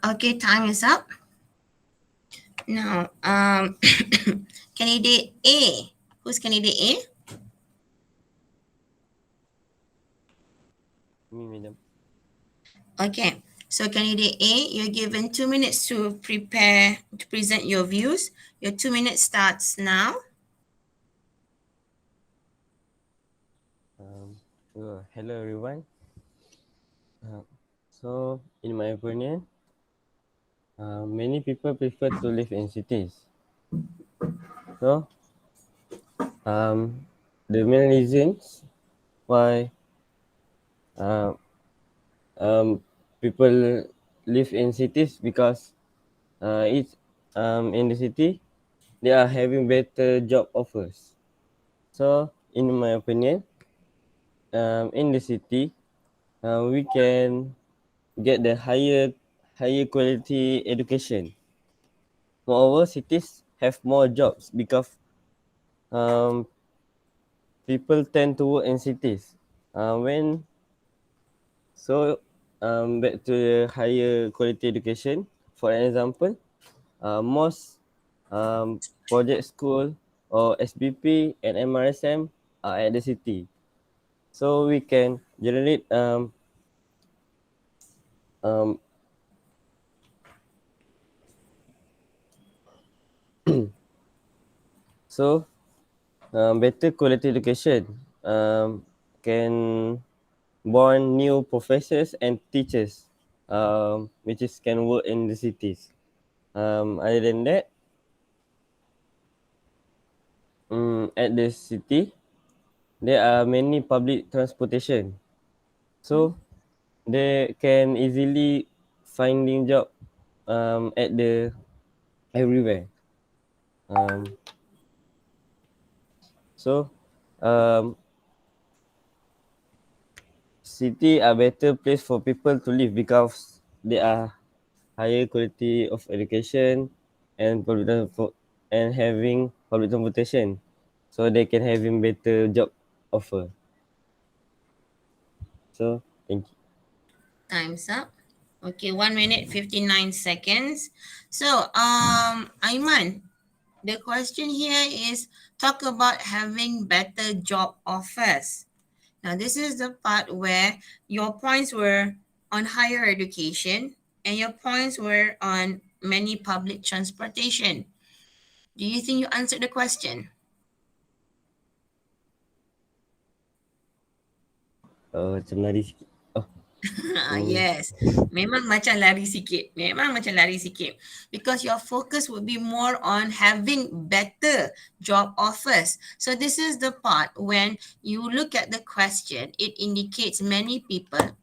Okay, time is up. Now, candidate A. Who's candidate A? Me, madam. Okay, so candidate A, you're given 2 minutes to prepare to present your views. Your 2 minutes starts now. Hello everyone. So, in my opinion, many people prefer to live in cities. So, um, the main reasons why uh, people live in cities because it's in the city they are having better job offers. So, in my opinion, in the city, we can get the higher quality education. Moreover, cities have more jobs because um, people tend to work in cities. When so back to the higher quality education. For example, most project school or SBP and MRSM are at the city, so we can generate um, so better quality education can born new professors and teachers, which is can work in the cities. Other than that, at the city, there are many public transportation, so they can easily finding job at the everywhere. Um, so um, city are better place for people to live because they are higher quality of education and and having public transportation, so they can having better job offer. So thank you. Time's up. Okay, 1 minute, 59 seconds. So, Aiman, the question here is talk about having better job offers. Now, this is the part where your points were on higher education and your points were on many public transportation. Do you think you answered the question? Macam lari sikit. Hmm. Yes, memang macam lari sikit. Memang macam lari sikit. Because your focus would be more on having better job offers. So this is the part when you look at the question, it indicates many people,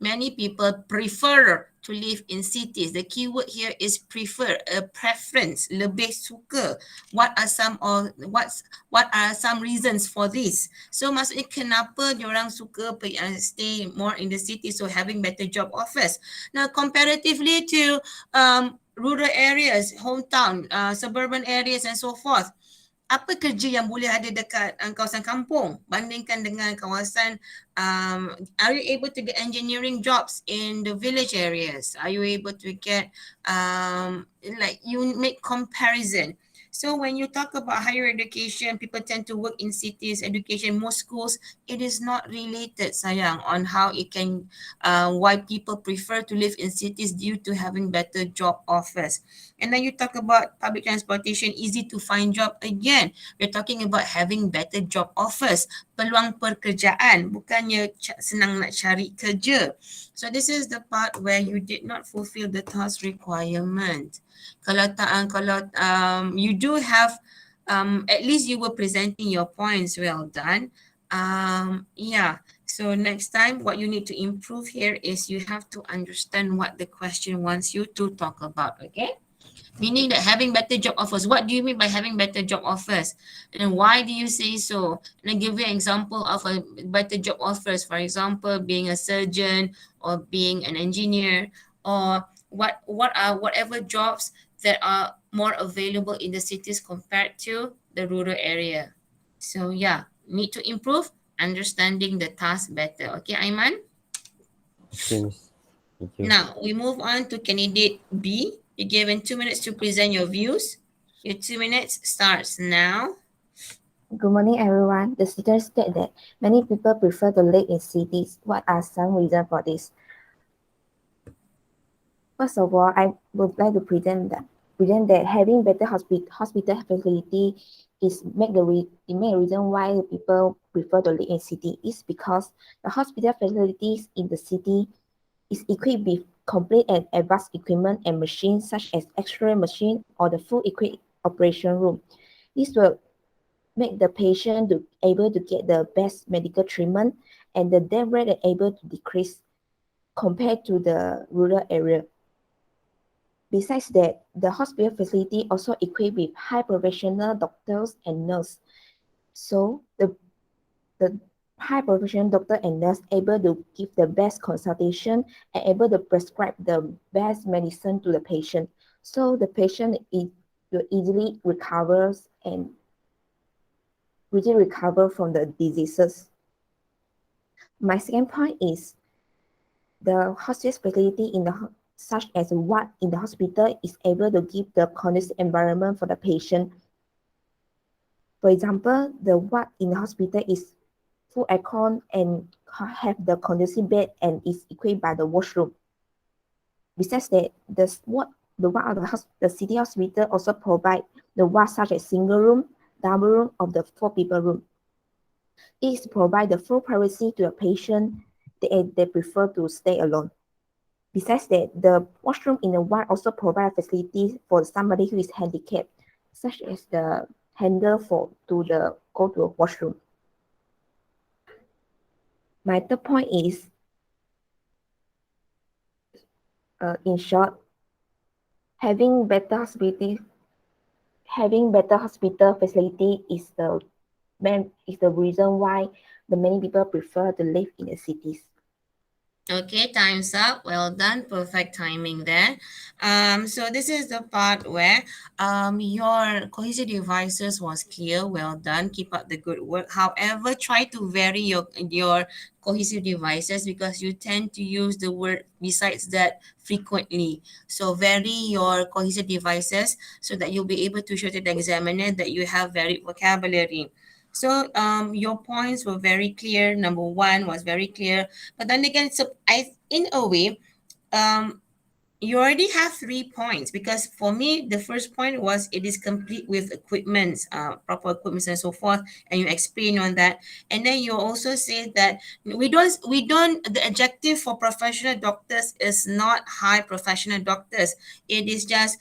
many people prefer to live in cities. The keyword here is prefer, a preference, lebih suka. What are some reasons for this? So maksudnya kenapa diorang suka stay more in the city, so having better job offers. Now comparatively to rural areas, hometown, suburban areas and so forth, apa kerja yang boleh ada dekat kawasan kampung bandingkan dengan kawasan are you able to get engineering jobs in the village areas? Are you able to get like you make comparison? So when you talk about higher education, people tend to work in cities, education, most schools, it is not related, sayang, on how it can, why people prefer to live in cities due to having better job offers. And then you talk about public transportation, easy to find job. Again, we're talking about having better job offers, peluang pekerjaan, bukannya senang nak cari kerja. So this is the part where you did not fulfill the task requirement. Kalau you do have at least you were presenting your points well done. Yeah. So next time, what you need to improve here is you have to understand what the question wants you to talk about. Okay. Meaning that having better job offers. What do you mean by having better job offers? And why do you say so? And I give you an example of a better job offers. For example, being a surgeon or being an engineer, or what are whatever jobs that are more available in the cities compared to the rural area. So yeah, need to improve understanding the task better. Okay, Aiman? Okay, miss. Thank you. Now we move on to candidate B. You're given 2 minutes to present your views. Your 2 minutes starts now. Good morning, everyone. The students state that many people prefer to live in cities. What are some reasons for this? First of all, I would like to present that having better hospital facility is it make a reason why people prefer to live in city is because the hospital facilities in the city is equipped with complete and advanced equipment and machines such as X-ray machine or the full equipped operation room. This will make the patient to able to get the best medical treatment and the death rate are able to decrease compared to the rural area. Besides that, the hospital facility also equipped with high professional doctors and nurses. So the high professional doctor and nurse able to give the best consultation and able to prescribe the best medicine to the patient. So the patient will easily recovers and really recover from the diseases. My second point is the hospital facility such as ward in the hospital is able to give the conducive environment for the patient. For example, the ward in the hospital is full aircon and have the conducive bed and is equipped by the washroom. Besides that, the ward of the city hospital also provide the ward such as single room, double room, of the 4 people room. It provides the full privacy to the patient. They prefer to stay alone. Besides that, the washroom in the ward also provide facilities for somebody who is handicapped, such as the handle for to the go to a washroom. My third point is, in short, having better hospitality, having better hospital facility is the reason why the many people prefer to live in the cities. Okay, time's up. Well done. Perfect timing there. So this is the part where your cohesive devices was clear. Well done. Keep up the good work. However, try to vary your cohesive devices because you tend to use the word besides that frequently. So vary your cohesive devices so that you'll be able to show to the examiner that you have varied vocabulary. So your points were very clear. Number one was very clear, but then again, so in a way, um, you already have 3 points because for me the first point was it is complete with equipments, proper equipments and so forth, and you explain on that. And then you also say that we don't the adjective for professional doctors is not high professional doctors. It is just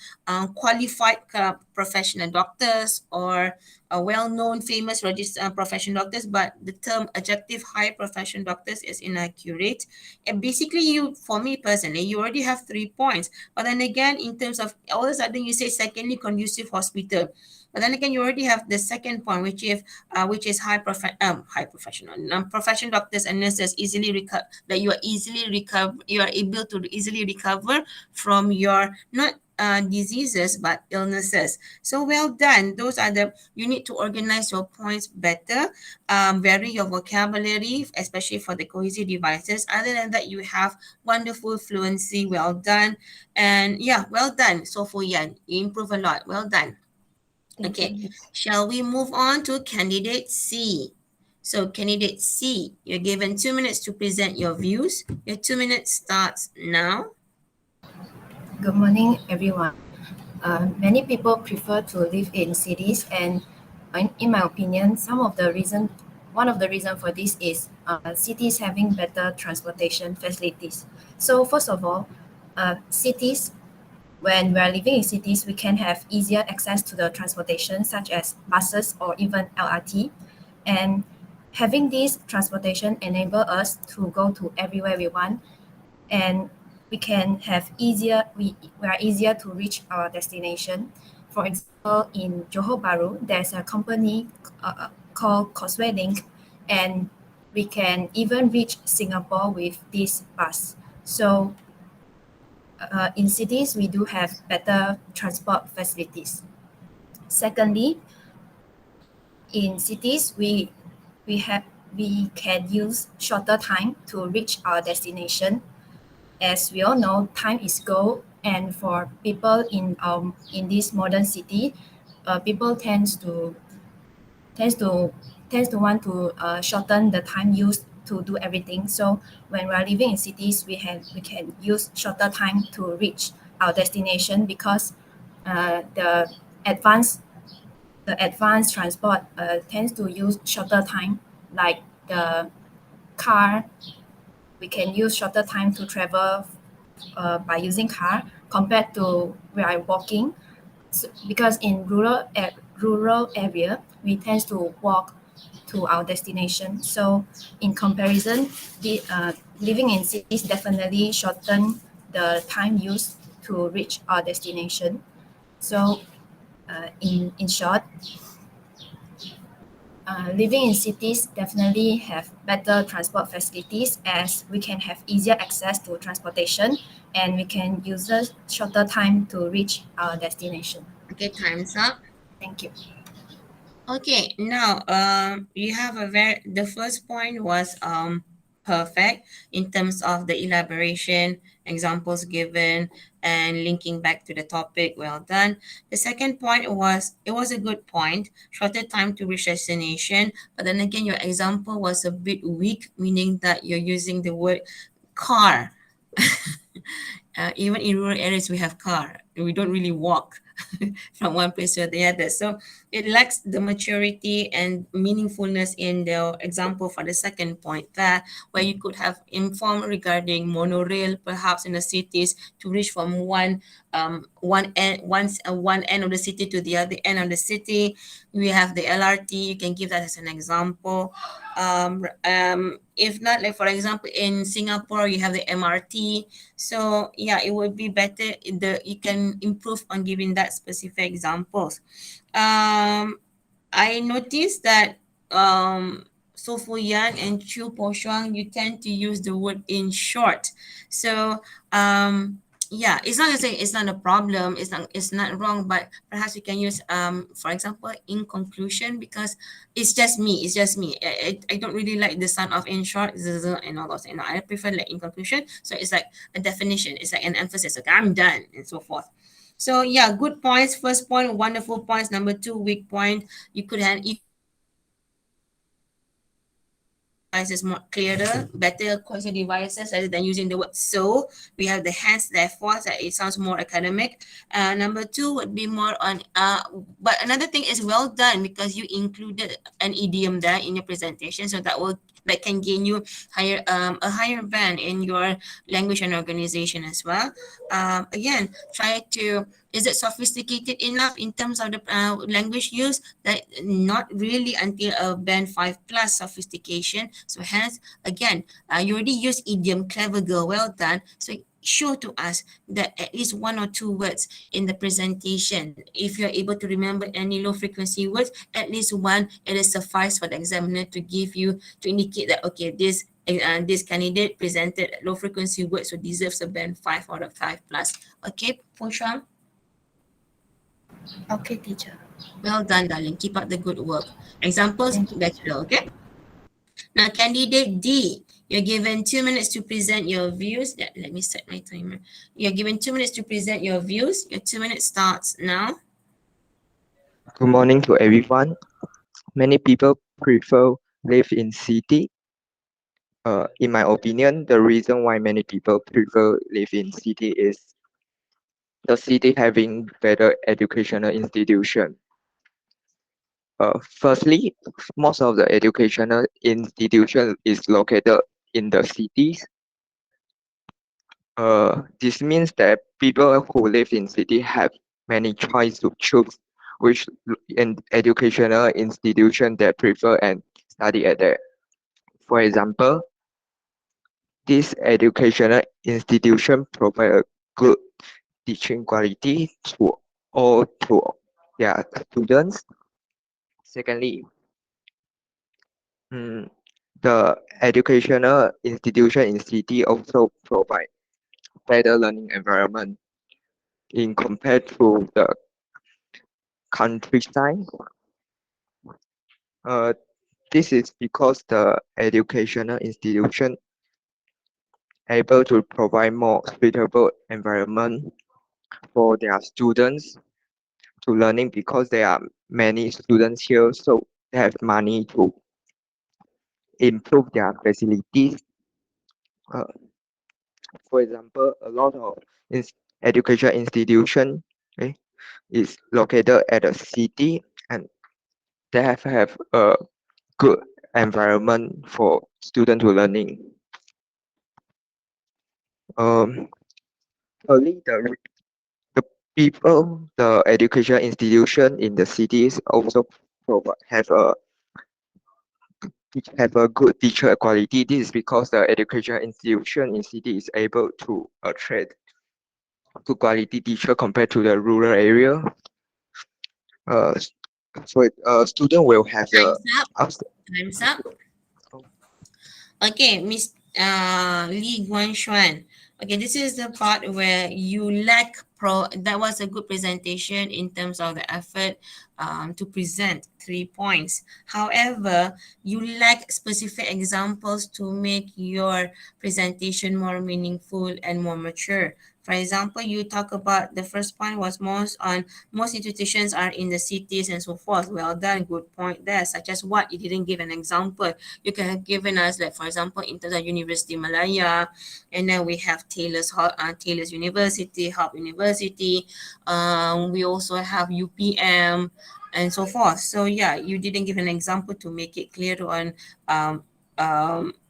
qualified professional doctors or a well-known famous registered professional doctors, but the term adjective high professional doctors is inaccurate. And basically, you, for me personally, you already have 3 points. But then again, in terms of all of a sudden, you say secondly conducive hospital. But then again, you already have the second point, which is high professional professional doctors and nurses easily recover that you are able to easily recover from your not diseases but illnesses. So well done. Those are the you need to organize your points better, vary your vocabulary, especially for the cohesive devices. Other than that, you have wonderful fluency. Well done. And yeah, well done. So for Yan, you improve a lot. Well done. Thank you, Okay, Miss. shall we move on to candidate C? So candidate C, you're given 2 minutes to present your views. Your 2 minutes starts now. Good morning, everyone. Many people prefer to live in cities, and in my opinion, one of the reason for this is cities having better transportation facilities. So, first of all, cities when we are living in cities, we can have easier access to the transportation, such as buses or even LRT. And having this transportation enable us to go to everywhere we want, and we are easier to reach our destination. For example, in Johor Bahru, there's a company called Causeway Link, and we can even reach Singapore with this bus. So in cities, we do have better transport facilities. Secondly, in cities, we have we can use shorter time to reach our destination. as we all know, time is gold, and for people in this modern city, people tends to tends to want to shorten the time used to do everything. So when we are living in cities, we can use shorter time to reach our destination because the advanced advanced transport tends to use shorter time, like the car. We can use shorter time to travel by using car compared to by walking. So, because in rural area, we tend to walk to our destination. So in comparison, living in cities definitely shorten the time used to reach our destination. So in short, living in cities definitely have better transport facilities as we can have easier access to transportation and we can use a shorter time to reach our destination. Okay, time's up. Thank you. Okay, now you have a very the first point was perfect in terms of the elaboration, examples given, and linking back to the topic. Well done. The second point was it was a good point, shorter time to reach destination, but then again your example was a bit weak, meaning that you're using the word car. Even in rural areas we have car, we don't really walk from one place to the other, so it lacks the maturity and meaningfulness in the example for the second point there, where you could have informed regarding monorail perhaps in the cities to reach from one end of the city to the other end of the city. We have the LRT, you can give that as an example. If not, like for example in Singapore you have the MRT. So yeah, it would be better you can improve on giving that specific examples. I noticed that So for Yan and Chu Po Shuang, you tend to use the word in short. So yeah, it's not saying it's not a problem, it's not wrong, but perhaps you can use for example in conclusion, because it's just me. I don't really like the sound of in short and all those, and I prefer like in conclusion. So it's like a definition, it's like an emphasis, okay, I'm done and so forth. So yeah, good points. First point, wonderful points. Number two, weak point. You could have devices more clearer, better quality devices rather than using the word so. We have the hence, therefore, that it sounds more academic. Number two would be more on, but another thing is well done because you included an idiom there in your presentation. So that can gain you a higher band in your language and organization as well. Again, try to, is it sophisticated enough in terms of the language use? That not really until a band 5 plus sophistication. So hence, again, you already use idiom, clever girl, well done. So show to us that at least one or two words in the presentation. If you're able to remember any low frequency words, at least one, it is suffice for the examiner to give you, to indicate that, okay, this candidate presented low frequency words, so deserves a band 5 out of 5 plus. Okay, Poshuang? Okay, teacher. Well done, darling. Keep up the good work. Examples, Thank you, teacher. better, okay? Now, candidate D, you're given 2 minutes to present your views. Let me set my timer. You're given 2 minutes to present your views. Your 2 minutes starts now. Good morning to everyone. Many people prefer live in city. In my opinion, the reason why many people prefer live in city is the city having better educational institution. Firstly, most of the educational institution is located in the cities. This means that people who live in city have many choice to choose which educational institution they prefer and study at there. For example, this educational institution provide a good teaching quality to all to their students. Secondly, mm, the educational institution in city also provide better learning environment in compared to the countryside. Uh, this is because the educational institution able to provide more suitable environment for their students to learning because there are many students here, so they have money to improve their facilities. Uh, for example, a lot of education institution is located at a city and they have a good environment for student to learning. Um, Early the people, the education institution in the cities also have a good teacher quality. This is because the education institution in city is able to attract good quality teacher compared to the rural area. Uh, so student will have the Time's up. Time's up. Okay, Miss Li Guanshuan. Okay, this is the part where you lack that was a good presentation in terms of the effort to present 3 points. However, you lack specific examples to make your presentation more meaningful and more mature. For example, you talk about the first point was most institutions are in the cities and so forth. Well done, good point there. Such as what? You didn't give an example. You can have given us, like for example, in terms of University Malaya, and then we have Taylor's University, Hub University. We also have UPM and so forth. So yeah, you didn't give an example to make it clear on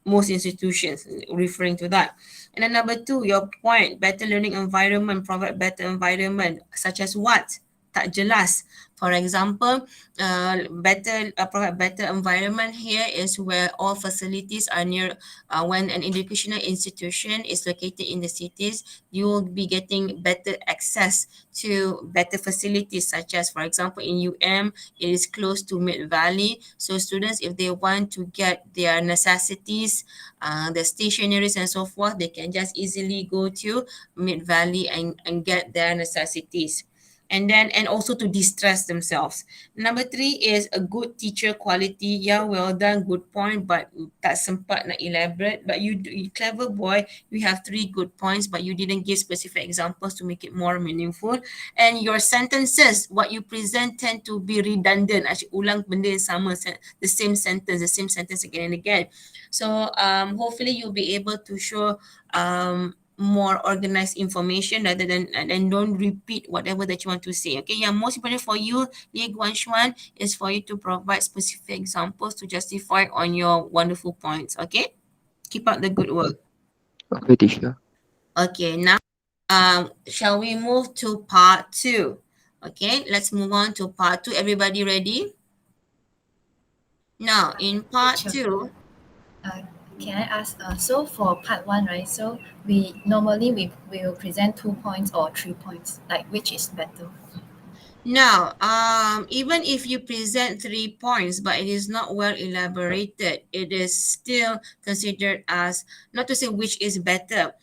most institutions referring to that. And then number two, your point, better learning environment, provide better environment, such as what? Tak jelas. For example, provide better environment here is where all facilities are near. When an educational institution is located in the cities, you will be getting better access to better facilities, such as, for example, in UM, it is close to Mid Valley. So students, if they want to get their necessities, the stationaries and so forth, they can just easily go to Mid Valley and get their necessities. And also to distress themselves. Number three is a good teacher quality. Yeah, well done, good point, but tak sempat nak elaborate. But you clever boy, you have 3 good points, but you didn't give specific examples to make it more meaningful. And your sentences, what you present tend to be redundant. Actually, ulang benda yang sama, the same sentence again and again. So hopefully you'll be able to show more organized information rather than and don't repeat whatever that you want to say. Okay, yeah, most important for you, Lee Guanshuan, is for you to provide specific examples to justify on your wonderful points. Okay, keep up the good work. Okay, teacher. Okay, now shall we move to part two? Okay, let's move on to part two. Everybody ready? Now, in part Teacher, two, uh, can I ask, so for part one, right? So we normally we will present 2 points or 3 points, like which is better? now, even if you present 3 points, but it is not well elaborated, it is still considered as, not to say which is better.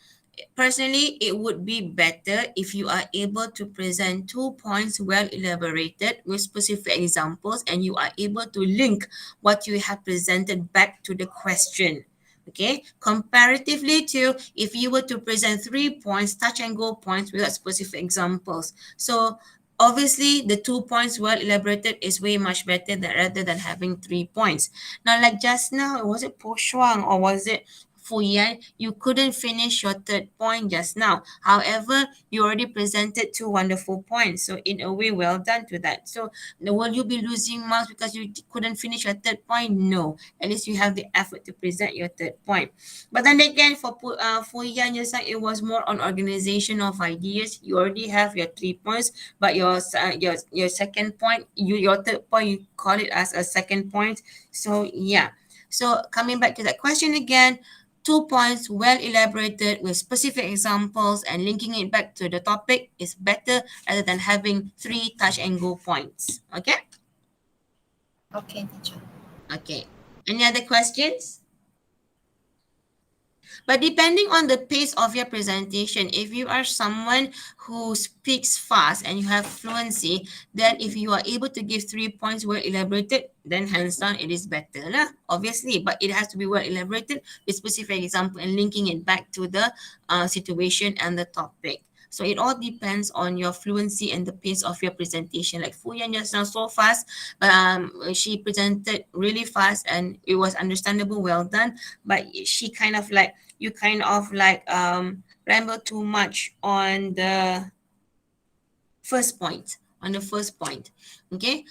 Personally, it would be better if you are able to present 2 points well elaborated with specific examples and you are able to link what you have presented back to the question. Okay, comparatively to if you were to present 3 points, touch and go points without specific examples. So obviously the 2 points well elaborated is way much better than rather than having 3 points. Now, like just now, was it Po Shuang or was it Fuyan, you couldn't finish your third point just now. However, you already presented 2 wonderful points. So in a way, well done to that. So will you be losing marks because you couldn't finish your third point? No. At least you have the effort to present your third point. But then again, for Yan, it was more on organization of ideas. You already have your 3 points, but your second point, your third point, you call it as a second point. So yeah. So coming back to that question again, 2 points well elaborated with specific examples and linking it back to the topic is better rather than having 3 touch and go points. Okay? Okay, teacher. Okay. Any other questions? But depending on the pace of your presentation, if you are someone who speaks fast and you have fluency, then if you are able to give 3 points well elaborated, then hands down it is better lah, obviously. But it has to be well elaborated with specific example and linking it back to the situation and the topic. So it all depends on your fluency and the pace of your presentation. Like Fu Yan just now so fast, she presented really fast and it was understandable, well done. But she kind of like you kind of like ramble too much on the first point okay.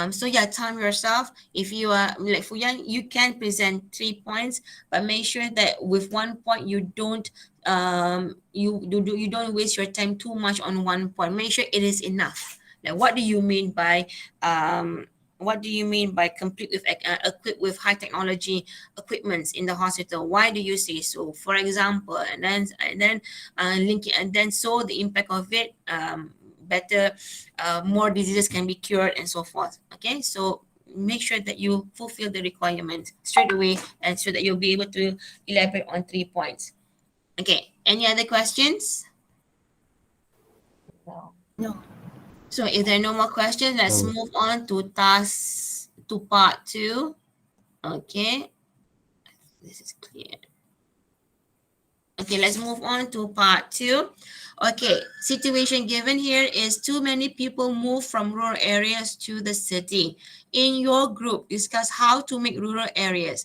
So yeah, time yourself. If you are like Fuyan, you can present 3 points, but make sure that with 1 point you don't you don't waste your time too much on 1 point. Make sure it is enough. Like what do you mean by complete with equipped with high technology equipments in the hospital? Why do you say so? For example, and then link it, and then so the impact of it better, more diseases can be cured and so forth. Okay, so make sure that you fulfill the requirement straight away and so that you'll be able to elaborate on 3 points. Okay, any other questions? No. No. So if there are no more questions, let's move on to part two. Okay, this is clear. Okay, let's move on to part two. Okay, situation given here is too many people move from rural areas to the city. In your group, discuss how to make rural areas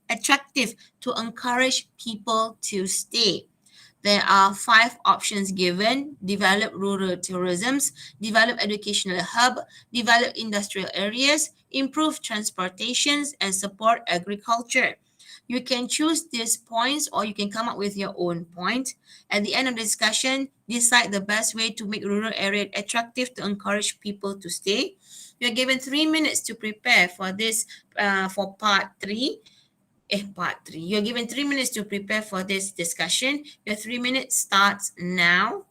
attractive to encourage people to stay. There are 5 options given: develop rural tourisms, develop educational hub, develop industrial areas, improve transportations, and support agriculture. You can choose these points or you can come up with your own point. At the end of the discussion, decide the best way to make rural area attractive to encourage people to stay. You're given 3 minutes to prepare for this, for part three. Part three. You're given 3 minutes to prepare for this discussion. Your 3 minutes starts now.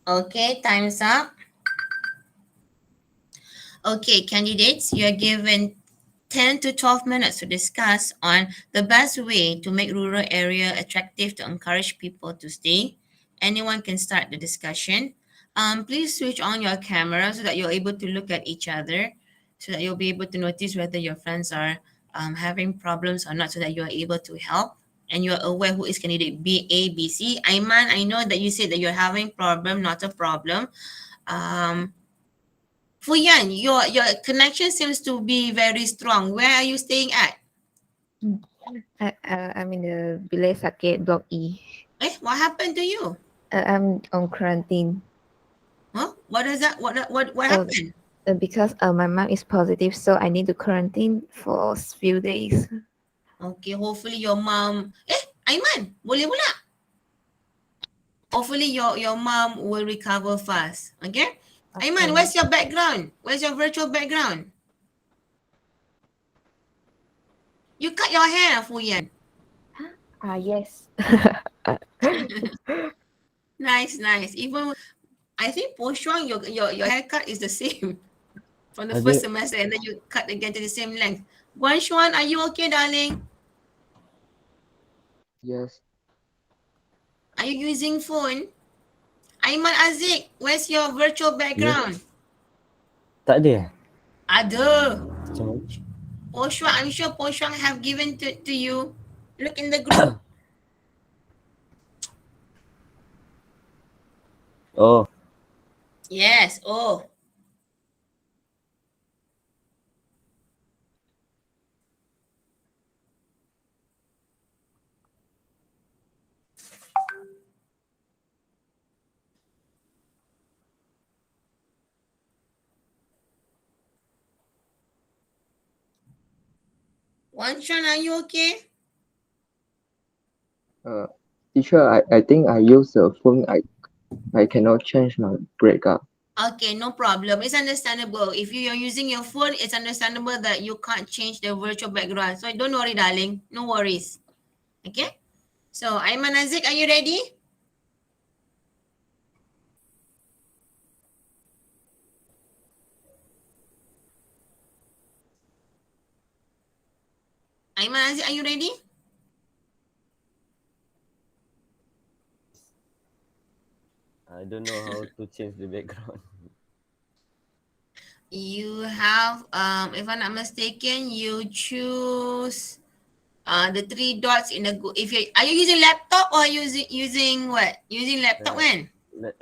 Okay, time's up. Okay, candidates, you are given 10 to 12 minutes to discuss on the best way to make rural area attractive to encourage people to stay. Anyone can start the discussion. Please switch on your camera so that you're able to look at each other, so that you'll be able to notice whether your friends are having problems or not, so that you are able to help and you're aware who is candidate B, A, B, C. Aiman, I know that you said that you're having problem, not a problem. Um, Fuyan, your connection seems to be very strong. Where are you staying at? I'm in the village Sake Block E. What happened to you? I'm on quarantine. Huh? What is that? What Uh, happened? because my mom is positive, so I need to quarantine for a few days. Okay, hopefully your mom. Aiman, boleh pula. Hopefully your mom will recover fast. Okay. Aiman, Okay. where's your background? Where's your virtual background? You cut your hair, Fuyan. Yes. Nice, nice. Even I think for Shuang, your haircut is the same from the first Adik, semester, and then you cut again to the same length. Guan Shuan, are you okay, darling? Yes. Are you using phone? Aiman Aziz, where's your virtual yes. background? Tak ada. Ada. Macam mana? Poshuang, I'm sure Poshuang have given to you. Look in the group. Oh, Yes. Oh. Wanshan, are you okay? Uh, Teacher, I think I use the phone. I cannot change my breakup. Okay, no problem. It's understandable. If you are using your phone, it's understandable that you can't change the virtual background. So don't worry, darling. No worries. Okay? So, Aiman Aziz, are you ready? Aiman Aziz, are you ready? I don't know how to change the background. You have, if I'm not mistaken, you choose the three dots in the if you are you using laptop or using what? Using laptop Uh, when? let-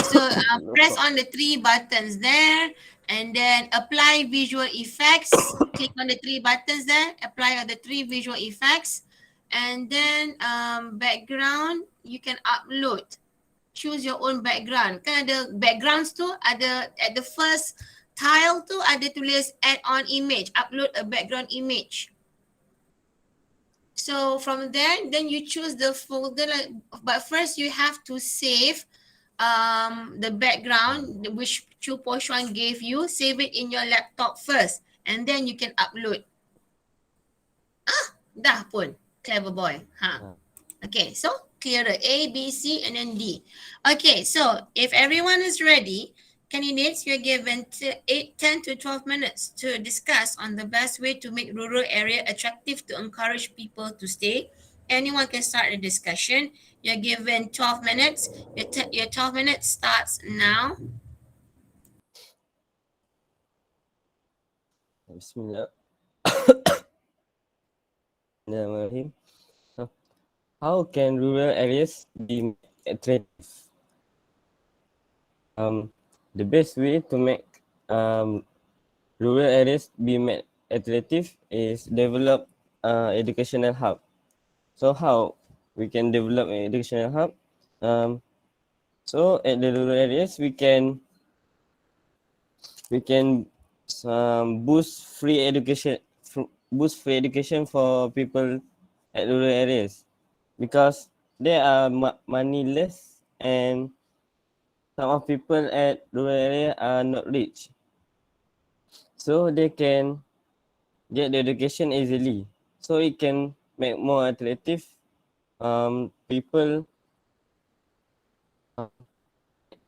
So press no. on the three buttons there and then apply visual effects. Click on the three buttons there, apply all the three visual effects, and then background you can upload. Choose your own background. Kan ada backgrounds tu, ada at the first tile tu ada tulis add on image, upload a background image. So from there, then you choose the folder. But first, you have to save the background which Chu Po Shuan gave you. Save it in your laptop first, and then you can upload. Dah pun, clever boy. Ah, Okay, so clear the A, B, C, and then D. Okay, so if everyone is ready, candidates, you're given 10 to 12 minutes to discuss on the best way to make rural area attractive to encourage people to stay. Anyone can start the discussion. You're given 12 minutes. Your 12 minutes starts now. Bismillah. Bismillahirrahmanirrahim. So, how can rural areas be attractive? The best way to make rural areas be made attractive is develop educational hub. So how we can develop an educational hub? So at the rural areas we can boost free education for people at rural areas because they are moneyless and some of people at rural area are not rich, so they can get the education easily. So it can make more attractive people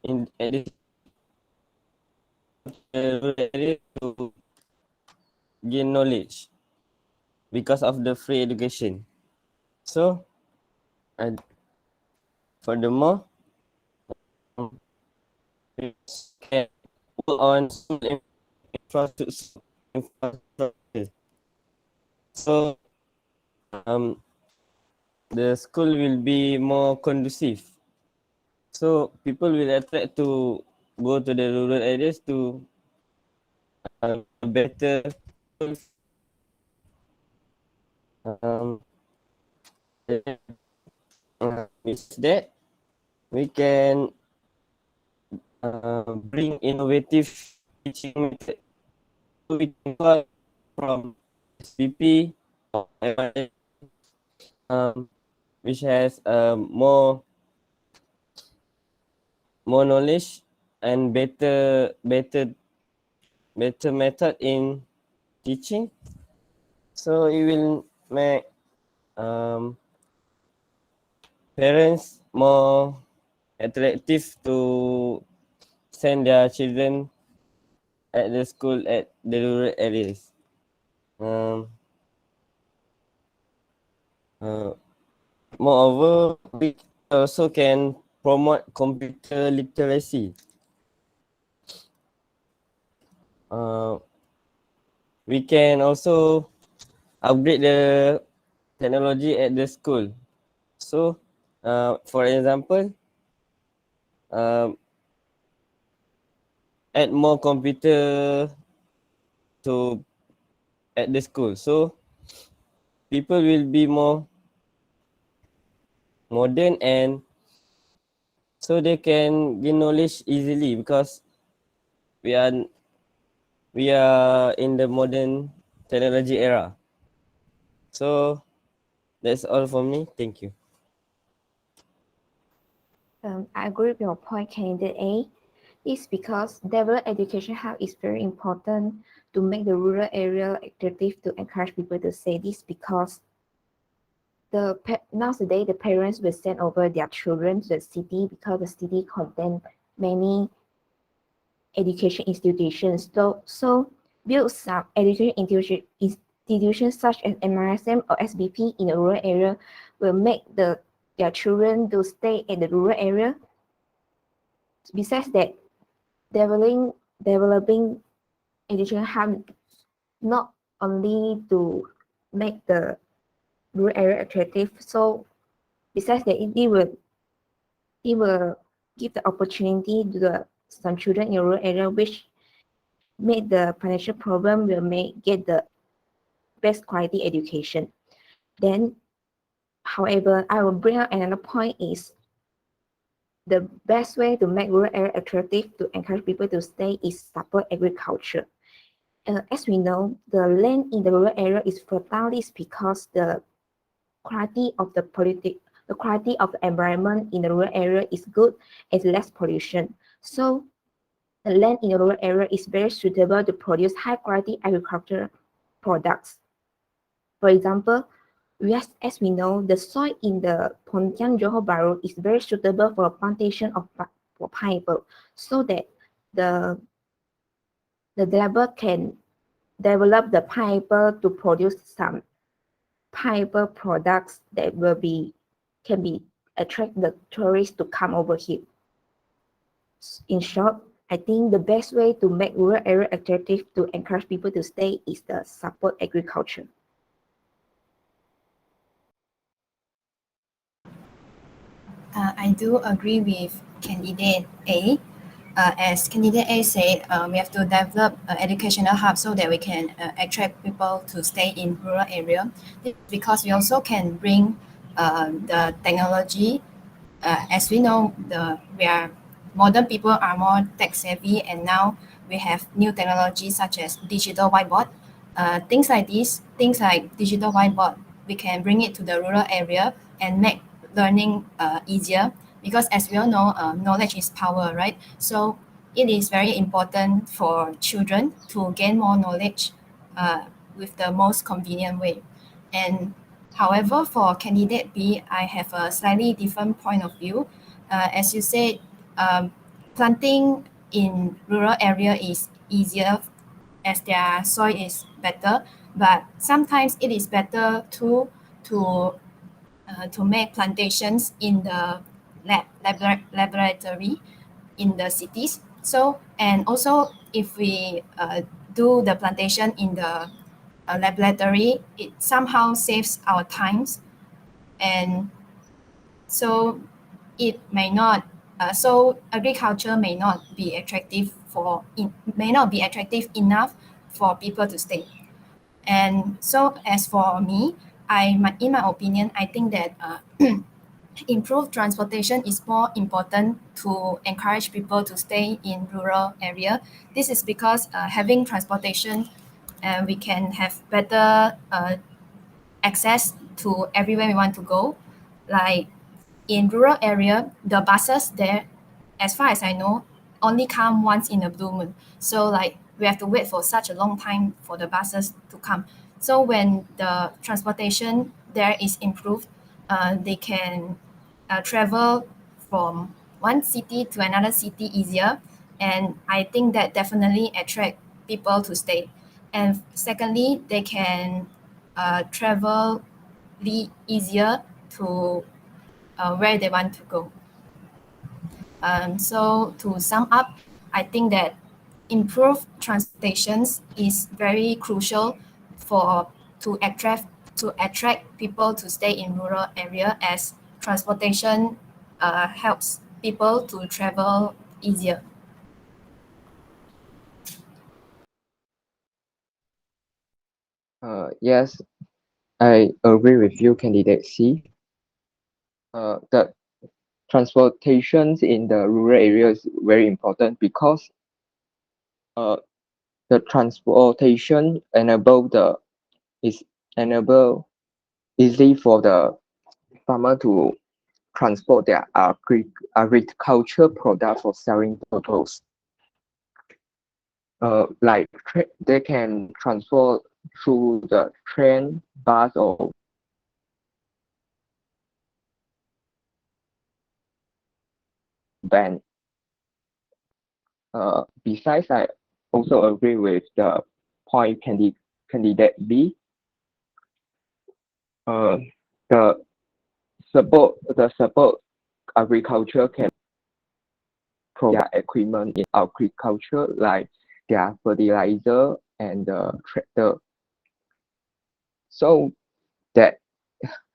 in at this rural area to gain knowledge because of the free education. So, and furthermore, we can work on school infrastructure. So, the school will be more conducive. So, people will attract to go to the rural areas to better. Um, with that, we can bring innovative teaching method. So we can call from SPP or MRA, which has more knowledge and better method in teaching. So it will make parents more attractive to send their children at the school at the rural areas. Moreover, we also can promote computer literacy. We can also upgrade the technology at the school. So, for example, add more computer to at the school. So, people will be more modern and so they can gain knowledge easily because we are in the modern technology era. So that's all from me. Thank you. I agree with your point, candidate A. It's because developed education hub is very important to make the rural area attractive to encourage people to say this because nowadays the parents will send over their children to the city because the city contain many education institutions. So build some education institutions such as MRSM or SBP in the rural area will make their children to stay in the rural area. Besides that, developing education hub not only to make the rural area attractive. So besides that, it will give the opportunity to some children in rural area which made the financial problem will make get the best quality education. Then, however, I will bring up another point is the best way to make rural area attractive to encourage people to stay is support agriculture. As we know, the land in the rural area is fertile is because the quality of the quality of the environment in the rural area is good and less pollution. So the land in the rural area is very suitable to produce high quality agricultural products. For example, as we know, the soil in the Pontian Johor Bahru is very suitable for a plantation of for pineapple, so that the developer can develop the pineapple to produce some pineapple products that can be attract the tourists to come over here. In short, I think the best way to make rural area attractive to encourage people to stay is the support agriculture. I do agree with candidate A. As candidate A said, we have to develop educational hubs so that we can attract people to stay in rural area. This is because we also can bring the technology. As we know, modern people are more tech savvy, and now we have new technologies such as digital whiteboard. Things like this, things like digital whiteboard, we can bring it to the rural area and make learning easier because as we all know, knowledge is power, right? So it is very important for children to gain more knowledge with the most convenient way. And however, for candidate B, I have a slightly different point of view. As you said, planting in rural area is easier as their soil is better, but sometimes it is better to to make plantations in the laboratory in the cities. So, and also if we do the plantation in the laboratory, it somehow saves our times, and so it may not. So agriculture may not be attractive may not be attractive enough for people to stay. And so as for me, in my opinion, I think that improved transportation is more important to encourage people to stay in rural area. This is because having transportation, we can have better access to everywhere we want to go. Like in rural area, the buses there, as far as I know, only come once in a blue moon. So like we have to wait for such a long time for the buses to come. So when the transportation there is improved, they can travel from one city to another city easier, and I think that definitely attract people to stay. And secondly, they can travel easier to where they want to go. So to sum up, I think that improved transportations is very crucial for to attract people to stay in rural area, as transportation helps people to travel easier. Yes, I agree with you, candidate C. The transportations in the rural areas is very important because uh, the transportation is enable easy for the farmer to transport their agriculture product for selling purpose. Like they can transport through the train, bus, or van. Besides, I also agree with the point candidate B. Uh, the support agriculture can provide equipment in agriculture like their fertilizer and the tractor, so that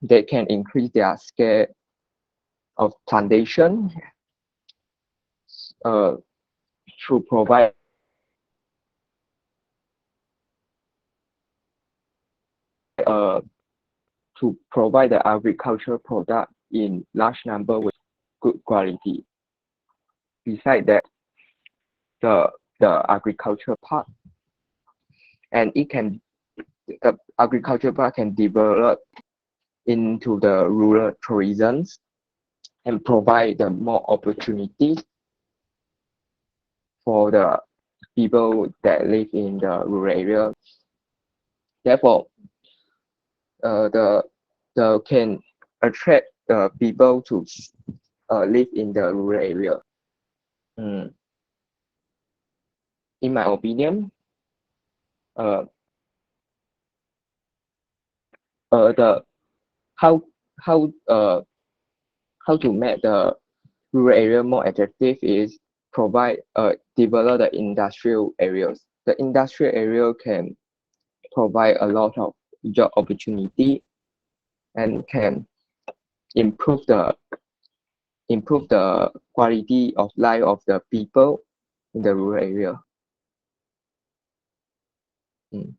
they can increase their scale of plantation uh, to uh, provide the agricultural product in large number with good quality. Besides that, the agriculture part and it can the agriculture part can develop into the rural tourism and provide the more opportunities for the people that live in the rural area. Therefore, the can attract the people to live in the rural area. Mm. In my opinion, uh, the how how uh how to make the rural area more attractive is provide develop the industrial areas. The industrial area can provide a lot of job opportunity and can improve the quality of life of the people in the rural area. Mm.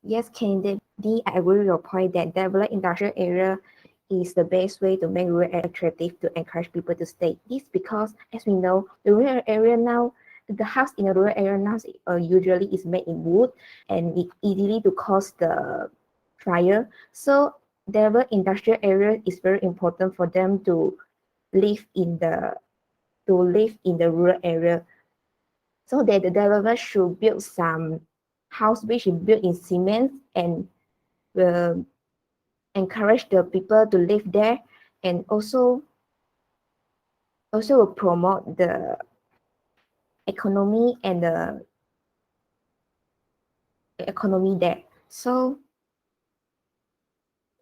Yes, Candy, I agree with your point that develop industrial area is the best way to make rural area attractive to encourage people to stay. This because, as we know, the rural area now, the house in the rural area now usually is made in wood and it easily to cause the fire. So develop industrial area is very important for them to live in the rural area. So that the developer should build some house which is built in cement and will encourage the people to live there, and also will promote the economy and the economy there. So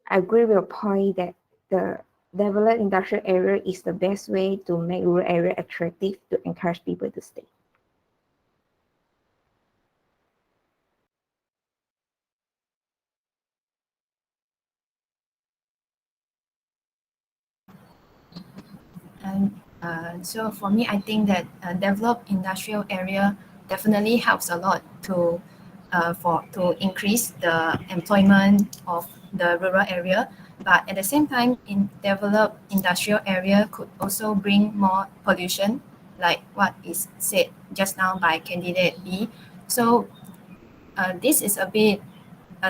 I agree with your point that the developed industrial area is the best way to make rural area attractive to encourage people to stay. And so for me, I think that developed industrial area definitely helps a lot to increase the employment of the rural area. But at the same time, in developed industrial area could also bring more pollution, like what is said just now by candidate B. So this is a bit,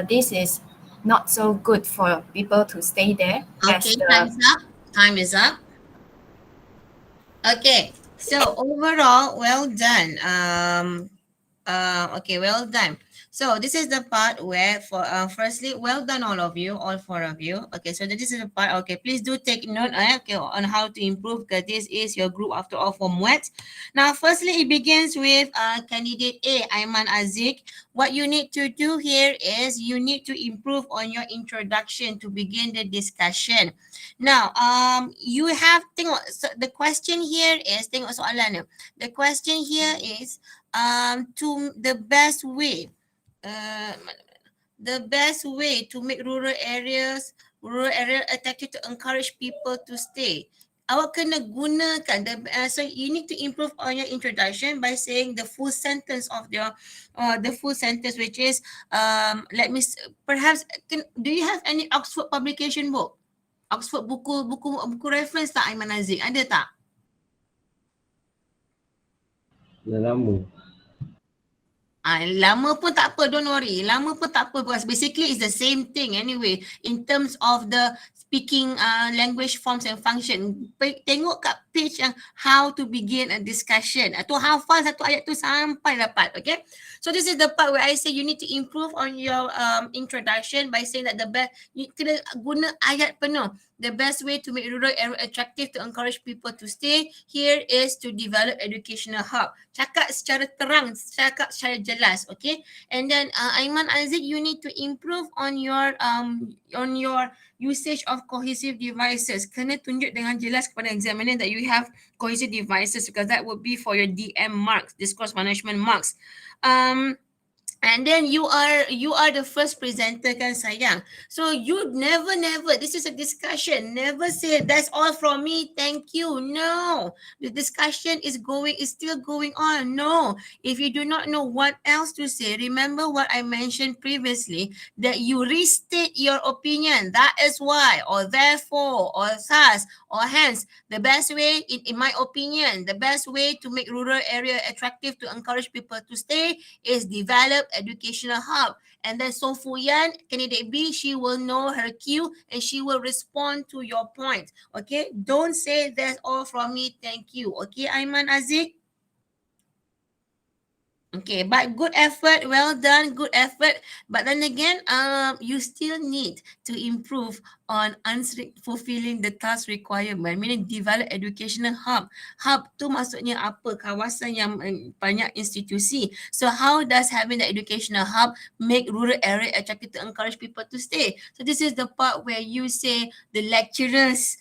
this is not so good for people to stay there as Okay, the time's up. Time is up. Okay, so overall, well done. Okay, well done. So this is the part where, for firstly, well done all of you, all four of you. Okay, so this is the part. Okay, please do take note. Okay, on how to improve, because this is your group after all from WET. Now, firstly, it begins with candidate A, Aiman Azik. What you need to do here is you need to improve on your introduction to begin the discussion. Now, you have tengok, so the question here is, tengok soalan ni. The question here is to the best way, uh, the best way to make rural area attractive to encourage people to stay. Awak kena gunakan so you need to improve on your introduction by saying the full sentence of your the full sentence, which is let me perhaps do you have any Oxford publication book? Oxford buku reference tak, Aiman Aziz? Ada tak? Dah lama. Lama pun tak apa, don't worry. Lama pun tak apa, because basically it's the same thing anyway in terms of the speaking language forms and function. Tengok kat page yang how to begin a discussion. Atau hafal satu ayat tu sampai dapat, okay? So this is the part where I say you need to improve on your introduction by saying that the best, you kena guna ayat penuh. The best way to make rural area attractive to encourage people to stay here is to develop educational hub. Cakap secara terang, cakap secara jelas, okay? And then Aiman Aziz, you need to improve on your usage of cohesive devices. Kena tunjuk dengan jelas kepada examiner that you have cohesive devices, because that would be for your DM marks, discourse management marks. And then you are the first presenter kan sayang. So you never, this is a discussion. Never say that's all from me, thank you. No, the discussion is still going on. No, if you do not know what else to say, remember what I mentioned previously, that you restate your opinion. That is why, or therefore, or thus, or hence. The best way, in my opinion, the best way to make rural area attractive to encourage people to stay is develop educational hub. And then So Fu Yan, candidate B, she will know her cue and she will respond to your point. Okay, don't say that's all from me, thank you. Okay, Aiman Aziz? Okay, but good effort, well done, good effort. But then again, you still need to improve on answering, fulfilling the task requirement, meaning develop educational hub. Hub tu maksudnya apa? Kawasan yang banyak institusi. So how does having the educational hub make rural area attractive to encourage people to stay? So this is the part where you say the lecturers,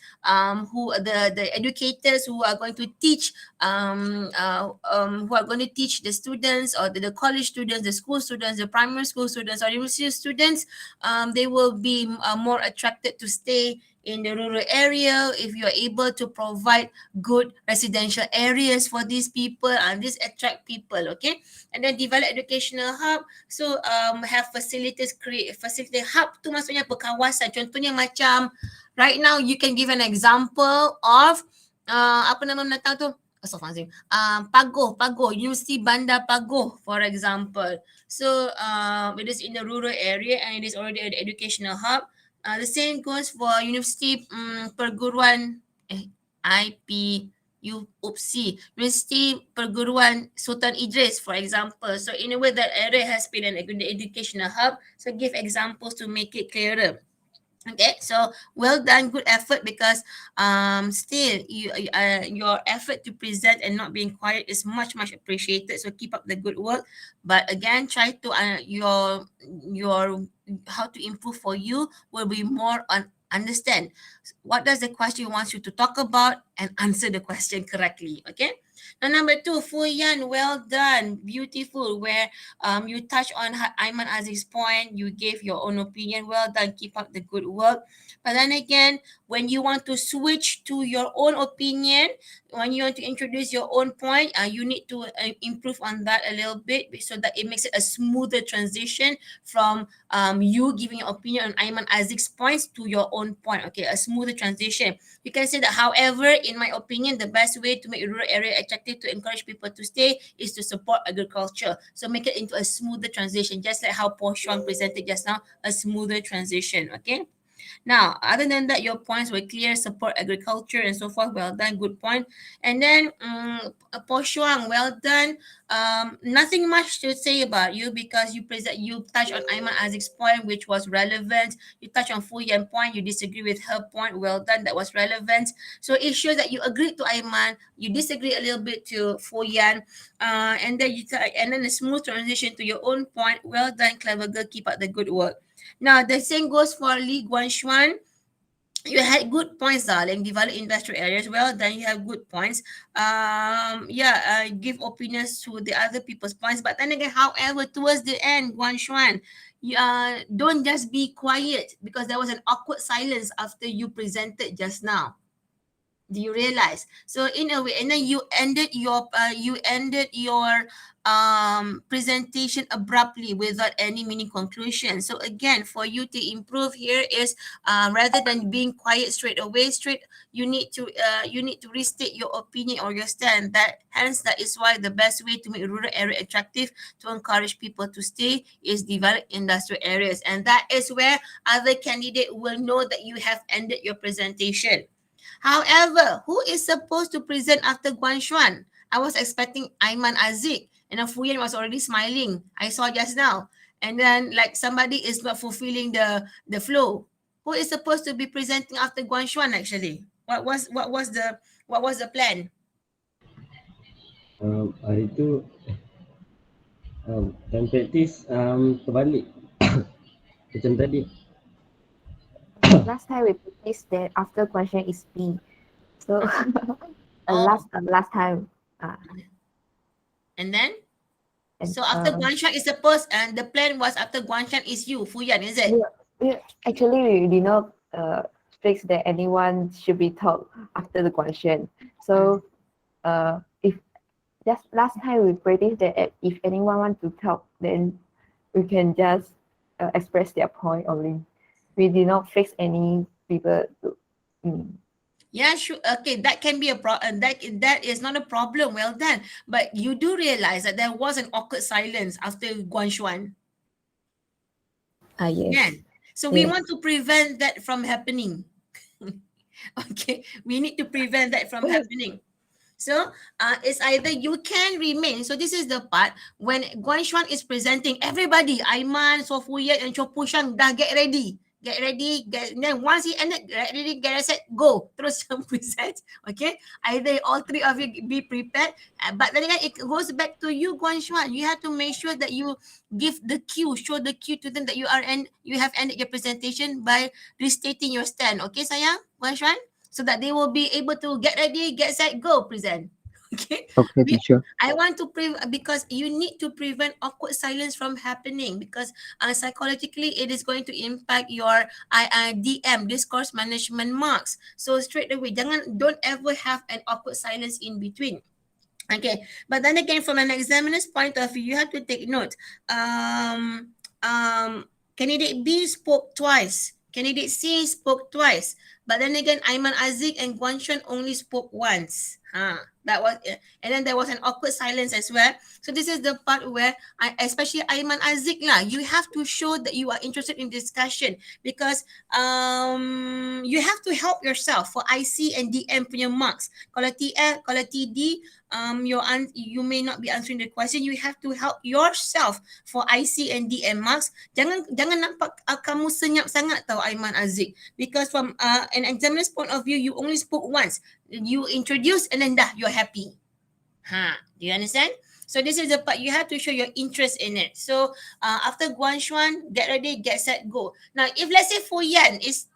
who the educators who are going to teach who are going to teach the students, or the college students, the school students, the primary school students, or university students, they will be more attracted to stay in the rural area if you are able to provide good residential areas for these people, and this attract people, okay? And then develop educational hub. So have facilities, create facility hub tu maksudnya apa? Kawasan. Contohnya macam right now you can give an example of apa nama menatang tu? Astaghfirullahaladzim. Pagoh, University Bandar Pagoh, for example. So it is in the rural area and it is already an educational hub. The same goes for Universiti Perguruan IP Universiti Perguruan Sultan Idris, for example. So in a way, that area has been an educational hub. So give examples to make it clearer. Okay, so well done, good effort, because still your effort to present and not being quiet is much appreciated. So keep up the good work. But again, try to your how to improve for you will be more on understand what does the question wants you to talk about and answer the question correctly. Okay. Now number two, Fu Yan, well done, beautiful. Where you touch on Ayman Aziz's point, you gave your own opinion. Well done, keep up the good work. But then again, when you want to switch to your own opinion, when you want to introduce your own point, you need to improve on that a little bit so that it makes it a smoother transition from you giving your opinion on Ayman Aziz's points to your own point. Okay, a smoother transition. You can say that, however, in my opinion, the best way to make a rural area attractive to encourage people to stay is to support agriculture. So make it into a smoother transition, just like how Paul Shuang presented just now, a smoother transition. Okay. Now, other than that, your points were clear, support agriculture and so forth. Well done, good point. And then, Po Shuang, well done. Nothing much to say about you because you touched on Ayman Aziz's point, which was relevant. You touched on Fu Yan point, you disagree with her point. Well done, that was relevant. So it shows that you agreed to Ayman, you disagree a little bit to Fu Yan, and then and then a smooth transition to your own point. Well done, clever girl. Keep up the good work. Now, the same goes for Li Guanshuan. You had good points, darling. Develop industrial areas. Well, then you have good points. Give opinions to the other people's points. But then again, however, towards the end, Guanshuan, you don't just be quiet because there was an awkward silence after you presented just now. Do you realize? So in a way, and then you ended your presentation abruptly without any meaning conclusion. So again, for you to improve here is rather than being quiet straight away, you need to restate your opinion or your stand. That is why the best way to make rural area attractive to encourage people to stay is develop industrial areas, and that is where other candidate will know that you have ended your presentation. However, who is supposed to present after Guanshuan? I was expecting Ayman Aziz, and then Fuyan was already smiling. I saw just now. And then like somebody is not fulfilling the flow. Who is supposed to be presenting after Guanshuan actually? What was the plan? Hari tu time practice terbalik macam tadi. Last time we practiced that after question is B. So Oh. last time. And then? And, So after Guanshan is supposed, and the plan was after Guanshan is you, Fuyan, is it? actually we did not fix that anyone should be taught after the question. So if just last time we practiced that if anyone want to talk, then we can just express their point only. We did not fix any people to, Yeah, sure. Okay, that can be a problem. That is not a problem. Well done. But you do realize that there was an awkward silence after Guanshuan. yes. Yeah. So we Yes. want to prevent that from happening. Okay, we need to prevent that from happening. So it's either you can remain. So this is the part when Guanshuan is presenting, everybody, Aiman, Sofuya, and Chopushang, dah get ready. Get ready. Then once he ended, get ready, get set, go. Terus present. Okay. Either all three of you be prepared. But then again, it goes back to you, Guanshuan. You have to make sure that you give the cue, show the cue to them that you have ended your presentation by restating your stand. Okay, sayang, Guanshuan? So that they will be able to get ready, get set, go, present. Okay. Okay, teacher. I want to because you need to prevent awkward silence from happening because psychologically it is going to impact your DM, discourse management marks. So straight away, don't ever have an awkward silence in between. Okay, but then again, from an examiner's point of view, you have to take note. Candidate B spoke twice. Candidate C spoke twice. But then again, Ayman Aziz and Guanshan only spoke once. That was, and then there was an awkward silence as well. So this is the part where especially Aiman Azik lah, you have to show that you are interested in discussion, because you have to help yourself for IC and DM punya marks. Kalau TL, kalau TD, you may not be answering the question. You have to help yourself for IC and DM marks. Jangan nampak kamu senyap sangat tau Aiman Azik, because from an examiner's point of view, you only spoke once. You introduce and then dah, you're happy. Do you understand? So this is the part you have to show your interest in it. So after Guan Xuan, get ready, get set, go. Now, if let's say for Yan is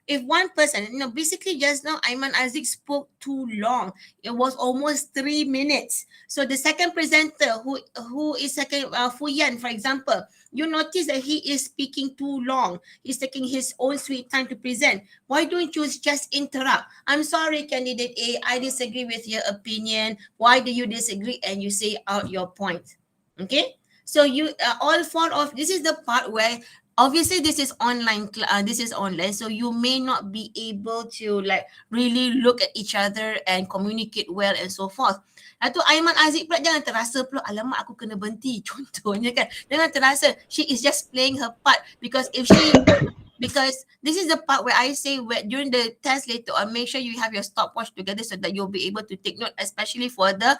if one person, basically just now Aiman Azik spoke too long. It was almost 3 minutes. So the second presenter, who is second, Fu Yan, for example, you notice that he is speaking too long. He's taking his own sweet time to present. Why don't you just interrupt? I'm sorry, candidate A, I disagree with your opinion. Why do you disagree? And you say out your point. Okay? So you all four of this is the part where obviously this is online, so you may not be able to like really look at each other and communicate well and so forth. Atau Aiman Azik pula jangan terasa pula, alamak aku kena berhenti, contohnya kan. Jangan terasa she is just playing her part, because this is the part where I say during the test later on, make sure you have your stopwatch together so that you'll be able to take note, especially for the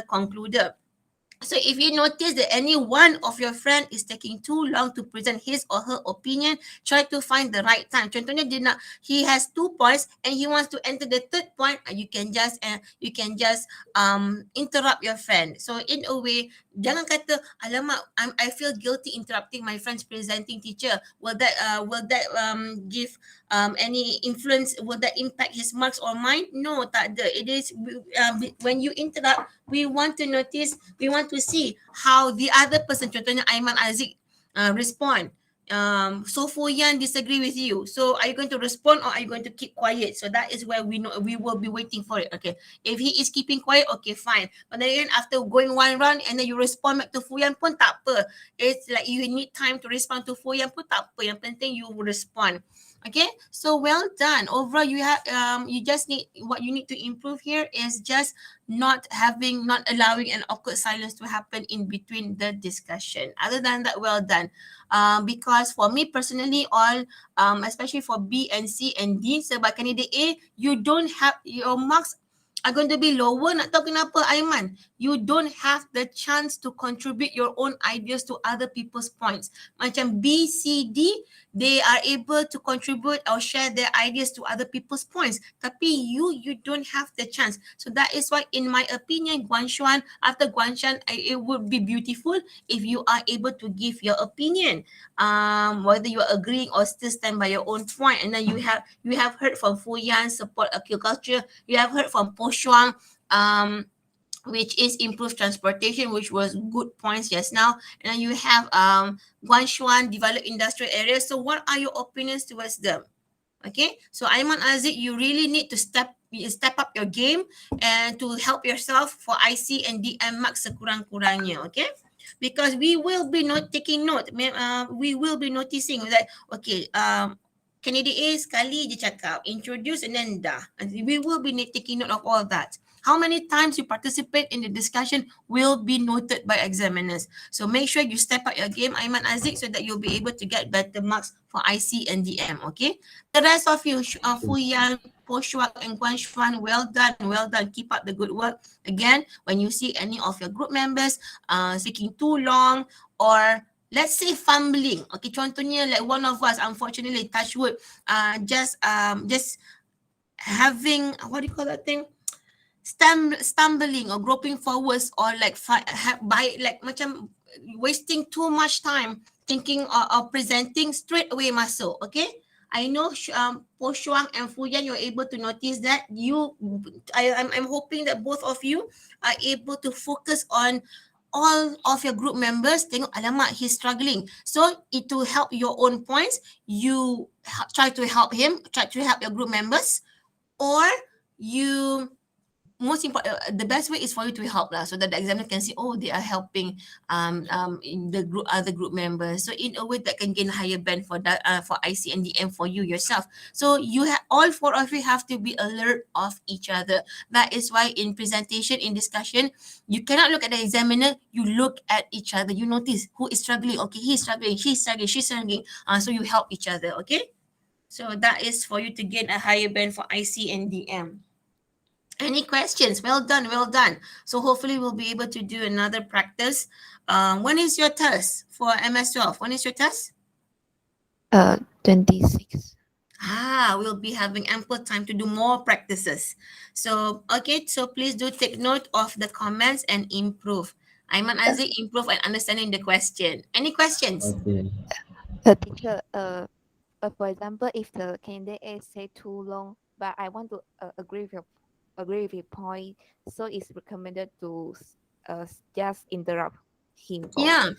concluder. So if you notice that any one of your friend is taking too long to present his or her opinion, try to find the right time. Contohnya he has 2 points and he wants to enter the third point, you can just interrupt your friend. So in a way, jangan kata, alamak, I feel guilty interrupting my friend's presenting teacher. Will that give any influence? Will that impact his marks or mine? No, tak ada. It is when you interrupt, we want to see how the other person, contohnya Aiman Azik, respond. So Fu Yan disagree with you. So are you going to respond or are you going to keep quiet? So that is where we know we will be waiting for it. Okay. If he is keeping quiet, okay, fine. But then again, after going one round and then you respond back to Fu Yan pun tak apa. It's like you need time to respond to Fu Yan pun tak apa. Yang penting you respond. Okay, so well done. Overall, you have what you need to improve here is just not allowing an awkward silence to happen in between the discussion. Other than that, well done. Because for me personally, all especially for B and C and D, sebab candidate A, you don't have your marks are going to be lower. Nak tahu kenapa, Aiman? You don't have the chance to contribute your own ideas to other people's points. Macam B, C, D, they are able to contribute or share their ideas to other people's points. Tapi you don't have the chance. So that is why, in my opinion, after Guan Xuan, it would be beautiful if you are able to give your opinion, whether you are agreeing or still stand by your own point. And then you have heard from Fu Yan, support agriculture. You have heard from Shuang, which is improved transportation, which was good points just now. And then you have Guan Xuan, develop industrial areas. So what are your opinions towards them? Okay, so Aiman Azik, you really need to step up your game and to help yourself for IC and DM marks sekurang-kurangnya. Okay, because we will be taking note. We will be noticing that, okay, candidate A sekali je cakap, introduce and then dah. And we will be taking note of all that. How many times you participate in the discussion will be noted by examiners. So make sure you step up your game, Aiman Azik, so that you'll be able to get better marks for IC and DM, okay? The rest of you, Fu Yan, Po Shuang and Guan Xuan, well done. Keep up the good work. Again, when you see any of your group members speaking too long or let's say fumbling, okay, contohnya like one of us, unfortunately, touch wood, just having, what do you call that thing? Stumbling or groping forwards, or like macam wasting too much time thinking or presenting, straight away masuk. Okay, I know Po Shuang and Fu Yan, you're able to notice that. I'm hoping that both of you are able to focus on all of your group members. Tengok, alamak, he's struggling. So to help your own points, you try to help him, try to help your group members, or you most important, the best way is for you to help lah, so that the examiner can see, oh, they are helping in the group, other group members. So in a way that can gain higher band for that, for IC and DM for you yourself. So you have, all four of you have to be alert of each other. That is why in presentation, in discussion, you cannot look at the examiner, you look at each other. You notice who is struggling. Okay, he's struggling, she's struggling, she's struggling. So you help each other. Okay. So that is for you to gain a higher band for IC and DM. Any questions? Well done, well done. So hopefully we'll be able to do another practice. When is your test for MS12? When is your test? 26. We'll be having ample time to do more practices. So, okay, so please do take note of the comments and improve. Aiman Aziz, improve and understanding the question. Any questions? Okay. Teacher, for example, if the candidate A say too long, but I want to agree with your point, so it's recommended to just interrupt him. Yeah.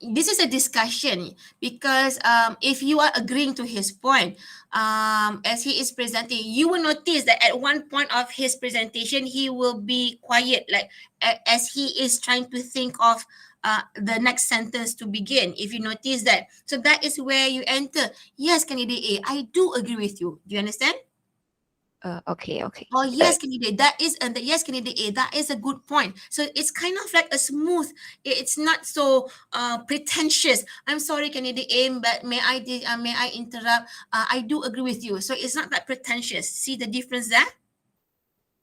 This is a discussion because if you are agreeing to his point, as he is presenting, you will notice that at one point of his presentation, he will be quiet, like as he is trying to think of the next sentence to begin. If you notice that, so that is where you enter. Yes, candidate A, I do agree with you. Do you understand? Okay. Oh yes, candidate. That is, and the yes, candidate A. That is a good point. So it's kind of like a smooth. It's not so pretentious. I'm sorry, candidate A, but may I interrupt? I do agree with you. So it's not that pretentious. See the difference there?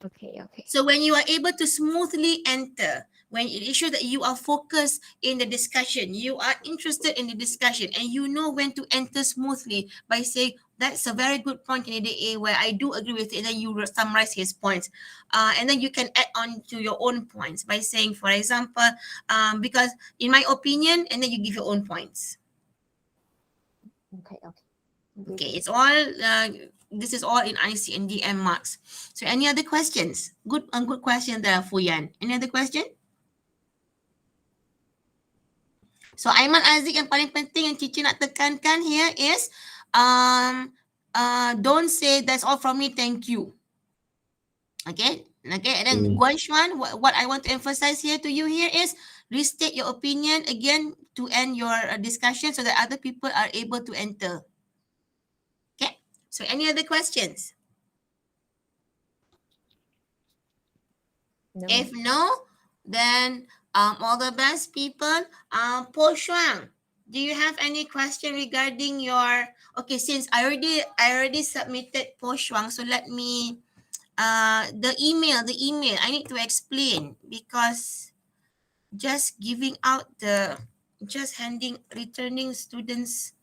Okay. So when you are able to smoothly enter, when it is sure that you are focused in the discussion, you are interested in the discussion, and you know when to enter smoothly by saying, that's a very good point, candidate A, where I do agree with it, and then you summarize his points. And then you can add on to your own points by saying, for example, because in my opinion, and then you give your own points. Okay. Okay, it's all, this is all in IC and DM marks. So any other questions? Good question there, Fuyan. Any other question? So Aiman Aziz, yang paling penting yang Cici nak tekankan here is don't say that's all from me, thank you. Okay, and then Guan Xuan, what I want to emphasize here to you here is restate your opinion again to end your discussion so that other people are able to enter. Okay, so any other questions? No. If no, then all the best, people. Po Shuang, do you have any question regarding your? Okay, since I already submitted Po Shuang, so let me the email. I need to explain because just giving out the handing returning students.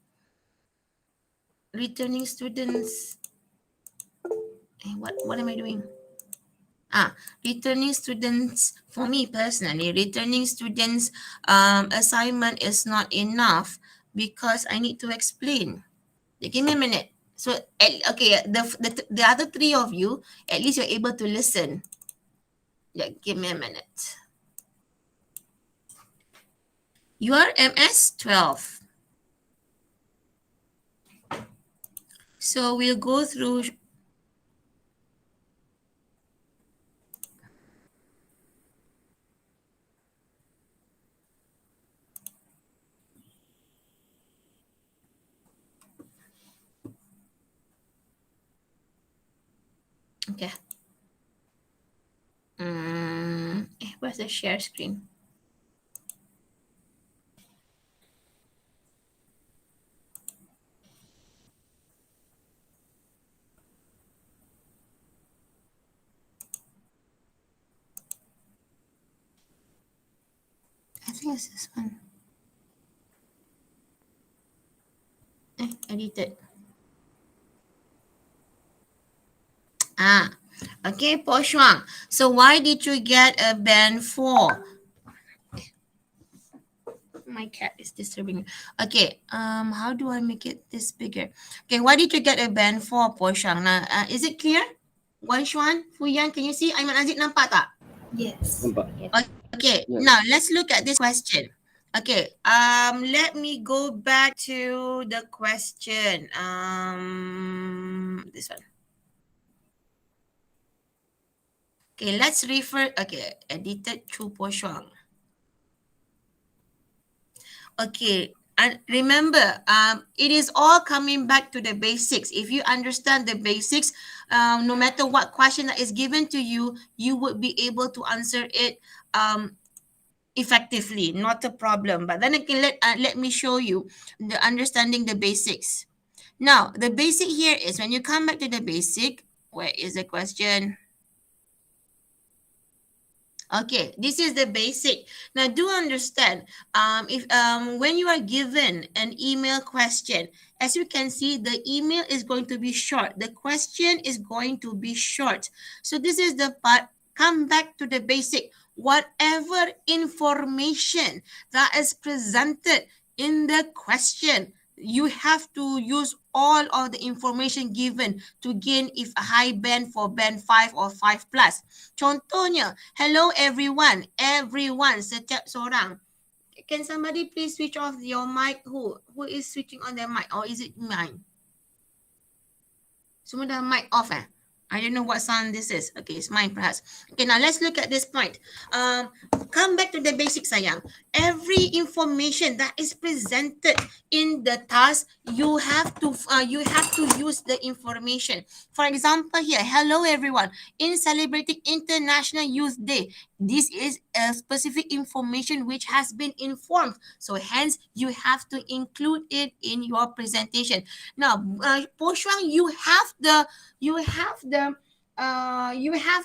What am I doing? Returning students, for me personally, returning students assignment is not enough because I need to explain. Give me a minute. So, okay, the other three of you, at least you're able to listen. Yeah, give me a minute. You are MS12. So we'll go through. Okay. Where's the share screen? I think it's this one. Edited. Okay, Po Shuang. So why did you get a band 4? My cat is disturbing me. Okay, how do I make it this bigger? Okay, why did you get a band 4, Po Shuang? Now, is it clear? Guan Xuan, Fuyan, can you see? Aiman Aziz nampak tak? Yes. Nampak. Okay, Yeah. now let's look at this question. Okay, let me go back to the question. This one. Okay, let's refer. Okay, edited through Shuang. Okay, and remember, it is all coming back to the basics. If you understand the basics, no matter what question that is given to you, you would be able to answer it effectively. Not a problem. But then again, let me show you the understanding the basics. Now, the basic here is when you come back to the basic. Where is the question? Okay, this is the basic. Now, do understand, if when you are given an email question, as you can see, the email is going to be short. The question is going to be short. So this is the part. Come back to the basic. Whatever information that is presented in the question, you have to use all of the information given to gain if a high band for band 5 or 5 plus. Contohnya, hello everyone. Everyone, setiap seorang. Can somebody please switch off your mic? Who is switching on their mic? Or is it mine? Semua dah mic off eh? I don't know what sound this is. Okay, it's mine perhaps. Okay, now let's look at this point. Come back to the basics, sayang. Every information that is presented in the task, you have to use the information. For example, here, hello everyone. In celebrating International Youth Day, this is a specific information which has been informed. So hence, you have to include it in your presentation. Now, Shuang, you have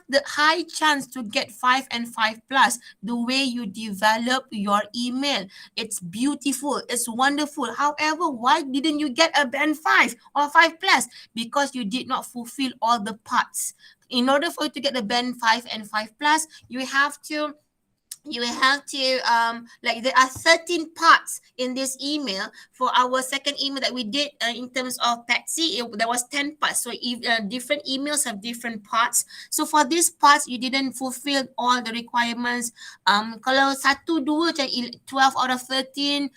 the high chance to get 5 and 5 plus the way you develop your email. It's beautiful, it's wonderful. However, why didn't you get a band 5 or 5 plus? Because you did not fulfill all the parts. In order for you to get the band 5 and 5 plus, you have to like there are 13 parts in this email. For our second email that we did in terms of Patsy, there was 10 parts. So if different emails have different parts, so for these parts you didn't fulfill all the requirements. Kalau 1, 2 macam 12 out of 13,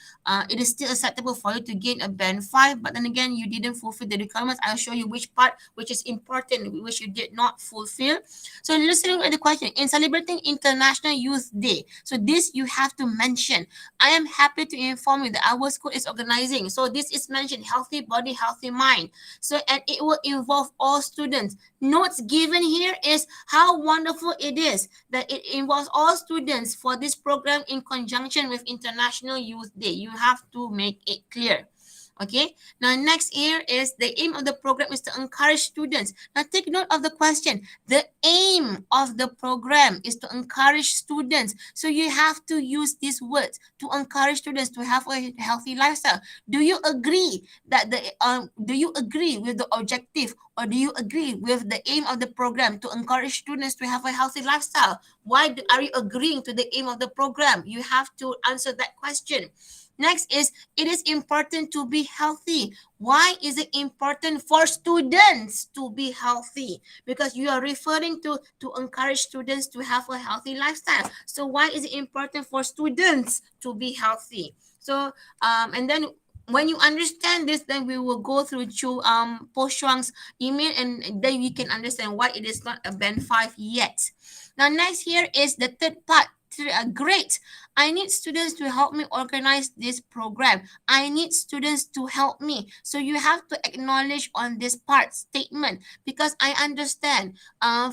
it is still acceptable for you to gain a band 5, but then again you didn't fulfill the requirements. I'll show you which part which is important, which you did not fulfill. So let's look at the question. In celebrating International Youth Day, so this you have to mention. I am happy to inform you that our school is organizing. So this is mentioned, healthy body, healthy mind. So, and it will involve all students. Notes given here is how wonderful it is that it involves all students for this program in conjunction with International Youth Day. You have to make it clear. Okay, now next here is the aim of the program is to encourage students. Now take note of the question. The aim of the program is to encourage students. So you have to use these words to encourage students to have a healthy lifestyle. Do you agree that do you agree with the objective, or do you agree with the aim of the program to encourage students to have a healthy lifestyle? Why are you agreeing to the aim of the program? You have to answer that question. Next is, it is important to be healthy. Why is it important for students to be healthy? Because you are referring to encourage students to have a healthy lifestyle. So why is it important for students to be healthy? So, and then when you understand this, then we will go through Shuang's email, and then we can understand why it is not a band 5 yet. Now, next here is the third part. Great. I need students to help me organize this program. I need students to help me. So you have to acknowledge on this part statement, because I understand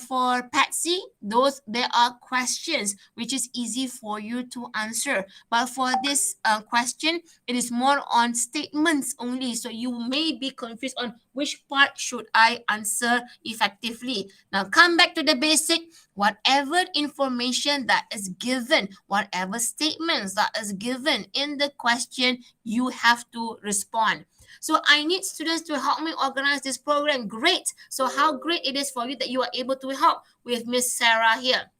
for Patsy, there are questions which is easy for you to answer. But for this question, it is more on statements only. So you may be confused on which part should I answer effectively. Now come back to the basic. Whatever information that is given, whatever statements that is given in the question, you have to respond. So I need students to help me organize this program. Great. So how great it is for you that you are able to help with Miss Sarah here.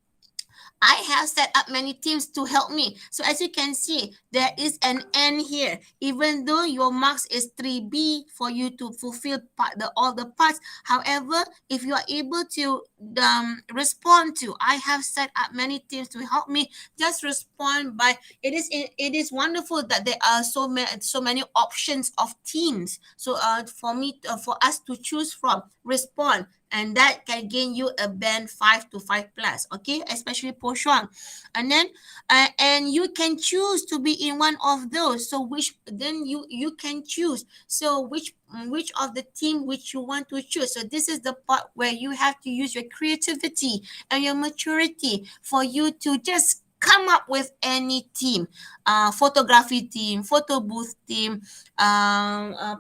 I have set up many teams to help me. So as you can see, there is an N here. Even though your marks is 3B for you to fulfill all the parts. However, if you are able to respond to, I have set up many teams to help me, just respond by, it is wonderful that there are so many options of teams. So for us to choose from, respond. and that can gain you a band 5 to 5 plus, okay, especially for Shuang. And then and you can choose to be in one of those, so which then you can choose, so which of the team which you want to choose. So this is the part where you have to use your creativity and your maturity for you to just come up with any team, photography team, photo booth team,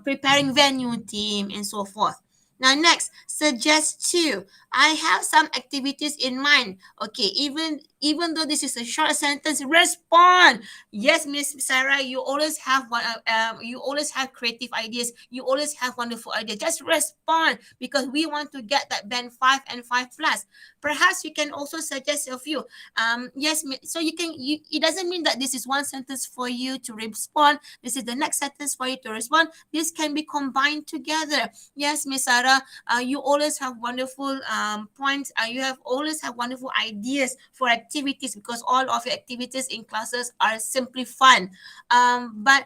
preparing venue team, and so forth. Now next, suggest two. I have some activities in mind. Okay, even though this is a short sentence, respond. Yes, Miss Sarah, you always have one. You always have creative ideas. You always have wonderful ideas. Just respond because we want to get that band 5 and 5 plus. Perhaps you can also suggest a few. Yes, so you can. It doesn't mean that this is one sentence for you to respond. This is the next sentence for you to respond. This can be combined together. Yes, Miss Sarah, you always have wonderful points. You have always have wonderful ideas for activities because all of your activities in classes are simply fun. But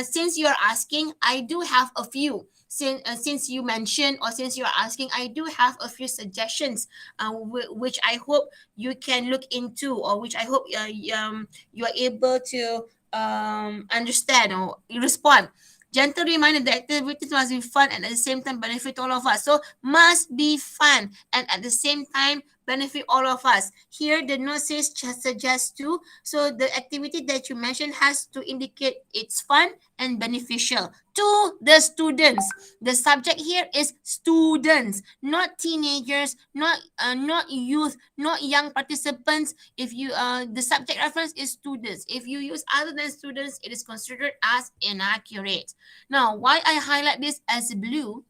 since you're asking, I do have a few. Since you mentioned or since you're asking, I do have a few suggestions, which I hope you can look into, or which I hope you are able to understand or respond. Gentle reminder that activities must be fun and at the same time benefit all of us. So must be fun and at the same time benefit all of us. Here the note says just suggest to. So the activity that you mentioned has to indicate it's fun and beneficial to the students. The subject here is students, not teenagers, not youth, not young participants. If you the subject reference is students. If you use other than students, it is considered as inaccurate. Now, why I highlight this as blue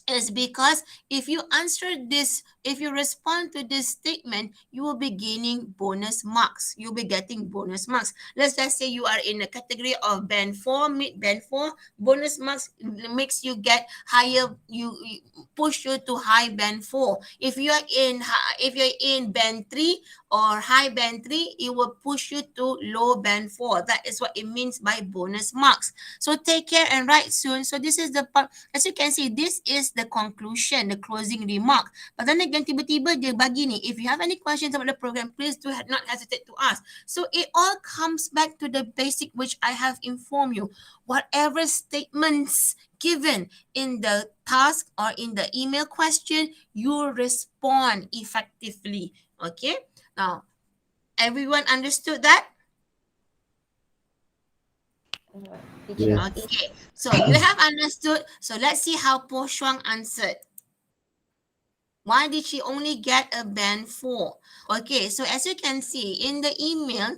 is because if you answer this, if you respond to this statement, you will be gaining bonus marks. You'll be getting bonus marks. Let's just say you are in a category of band 4, mid band 4, bonus marks makes you get higher, you push you to high band 4. If you're in band 3 or high band 3, it will push you to low band 4. That is what it means by bonus marks. So take care and write soon. So this is the part. As you can see, this is the conclusion, the closing remark. But then again, tiba-tiba dia bagi ni, if you have any questions about the program, please do not hesitate to ask. So it all comes back to the basic which I have informed you. Whatever statements given in the task or in the email question, you respond effectively. Okay? Now, everyone understood that? Teacher, Yeah. Okay, so you have understood. So let's see how Po Shuang answered. Why did she only get a band 4? Okay, so as you can see in the email,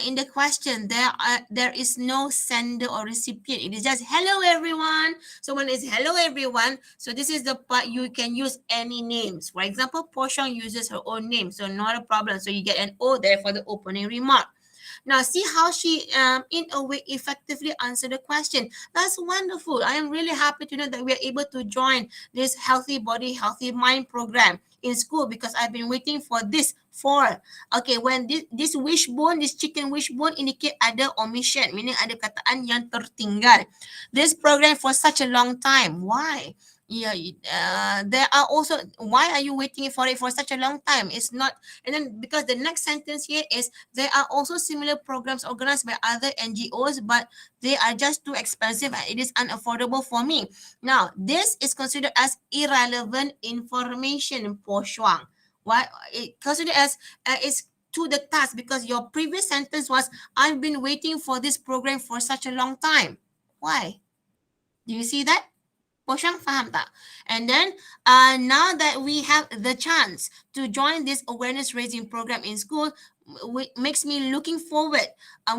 in the question, there is no sender or recipient. It is just hello everyone. So when it's hello everyone, so this is the part you can use any names. For example, Po Shuang uses her own name, so not a problem. So you get an O there for the opening remark. Now, see how she, in a way, effectively answered the question. That's wonderful. I am really happy to know that we are able to join this Healthy Body, Healthy Mind program in school because I've been waiting for this for. Okay, when this wishbone, this chicken wishbone indicate ada omission, meaning ada kataan yang tertinggal. This program for such a long time. Why? Yeah, there are also, why are you waiting for it for such a long time? It's not, and then because the next sentence here is there are also similar programs organized by other NGOs, but they are just too expensive and it is unaffordable for me. Now, this is considered as irrelevant information, Po Shuang. Why? It considered as it's to the task because your previous sentence was, I've been waiting for this program for such a long time. Why? Do you see that? Po Shuang, faham tak? And then now that we have the chance to join this awareness raising program in school, which makes me looking forward,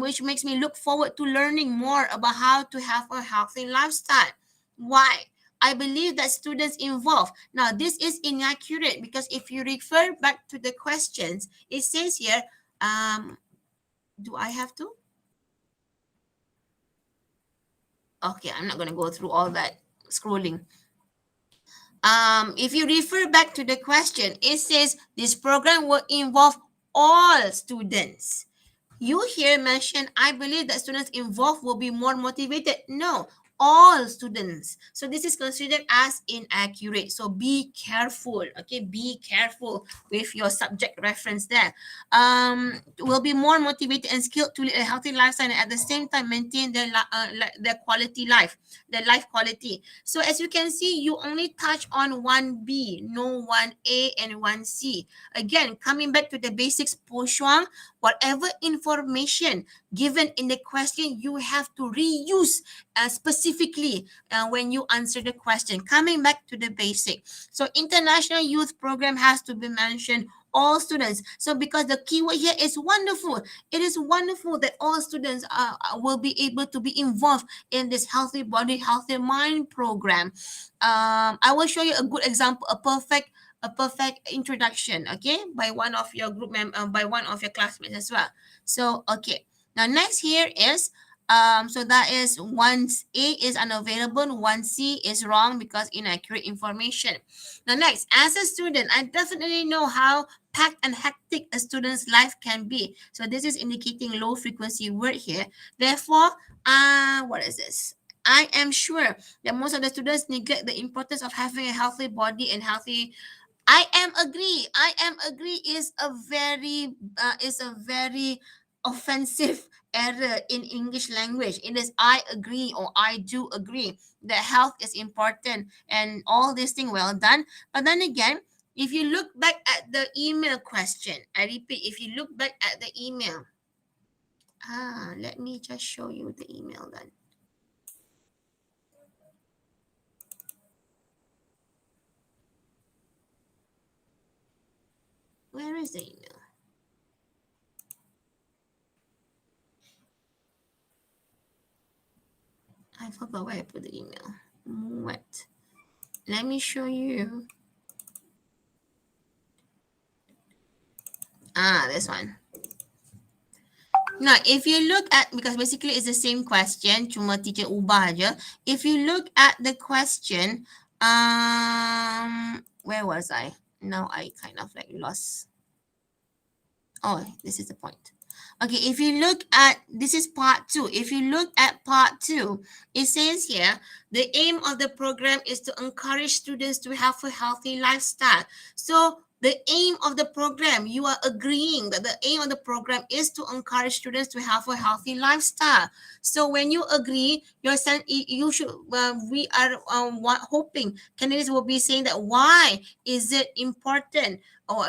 which makes me look forward to learning more about how to have a healthy lifestyle. Why? I believe that students involved. Now, this is inaccurate because if you refer back to the questions, it says here, do I have to? Okay, I'm not going to go through all that scrolling. If you refer back to the question, it says this program will involve all students. You here mentioned, I believe that students involved will be more motivated. No, all students. So this is considered as inaccurate. So be careful, okay? Be careful with your subject reference there. Will be more motivated and skilled to lead a healthy lifestyle and at the same time maintain their quality life, their life quality. So as you can see, you only touch on 1B, no 1A and 1C. Again, coming back to the basics, Po Shuang, whatever information given in the question, you have to reuse specifically when you answer the question. Coming back to the basic. So international youth program has to be mentioned, all students. So because the keyword here is wonderful, it is wonderful that all students will be able to be involved in this healthy body, healthy mind program. I will show you a good example, a perfect introduction, okay, by one of your by one of your classmates as well. So okay, now next here is so that is 1A is unavailable, 1C is wrong because inaccurate information. Now next, as a student, I definitely know how packed and hectic a student's life can be. So this is indicating low frequency word here. Therefore, what is this? I am sure that most of the students neglect the importance of having a healthy body and healthy. I am agree. I am agree is a very offensive error in English language. It is I agree or I do agree that health is important and all this thing well done. But then again, if you look back at the email question, I repeat, if you look back at the email, let me just show you the email then. Where is the email? I forgot where I put the email. What? Let me show you. This one. Now, if you look at, because basically it's the same question, cuma teacher ubah aja. If you look at the question, where was I? Now I kind of like lost. Oh, this is the point. Okay, if you look at, this is part 2. If you look at part 2, it says here, the aim of the program is to encourage students to have a healthy lifestyle. So the aim of the program, you are agreeing that the aim of the program is to encourage students to have a healthy lifestyle. So when you agree, you should, we are hoping candidates will be saying that why is it important, or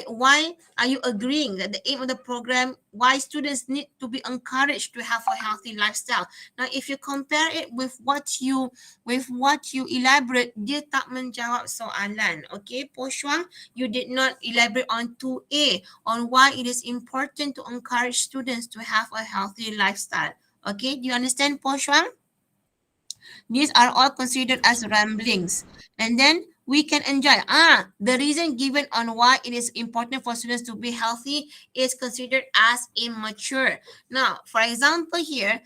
why are you agreeing that the aim of the program, why students need to be encouraged to have a healthy lifestyle? Now, if you compare it with what you elaborate, dia tak menjawab soalan. Okay, Po Shuang, you did not elaborate on 2A, on why it is important to encourage students to have a healthy lifestyle. Okay, do you understand, Po Shuang? These are all considered as ramblings. And then we can enjoy. The reason given on why it is important for students to be healthy is considered as immature. Now, for example here,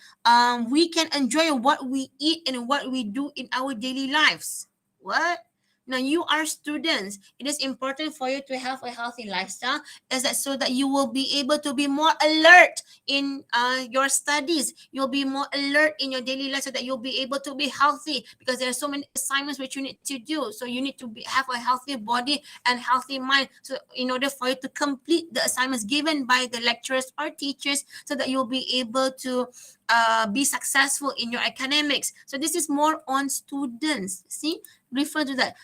we can enjoy what we eat and what we do in our daily lives. What? Now, you are students. It is important for you to have a healthy lifestyle, is that so that you will be able to be more alert in your studies. You'll be more alert in your daily life so that you'll be able to be healthy, because there are so many assignments which you need to do. So you need to have a healthy body and healthy mind. So in order for you to complete the assignments given by the lecturers or teachers, so that you'll be able to be successful in your academics. So this is more on students. See, refer to that.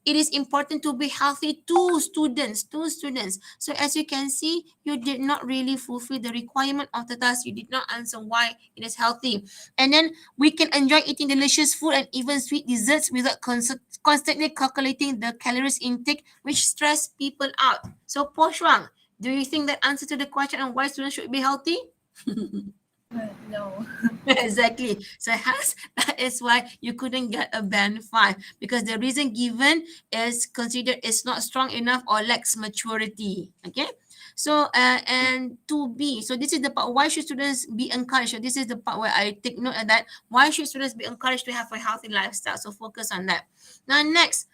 It is important to be healthy to students. So as you can see, you did not really fulfill the requirement of the task. You did not answer why it is healthy. And then we can enjoy eating delicious food and even sweet desserts without constantly calculating the calories intake, which stress people out. So Po Shuang, do you think that answer to the question on why students should be healthy? No. Exactly. So that is why you couldn't get a band 5, because the reason given is considered is not strong enough or lacks maturity. Okay. So and 2B. So this is the part, why should students be encouraged? So this is the part where I take note of that. Why should students be encouraged to have a healthy lifestyle? So focus on that. Now next,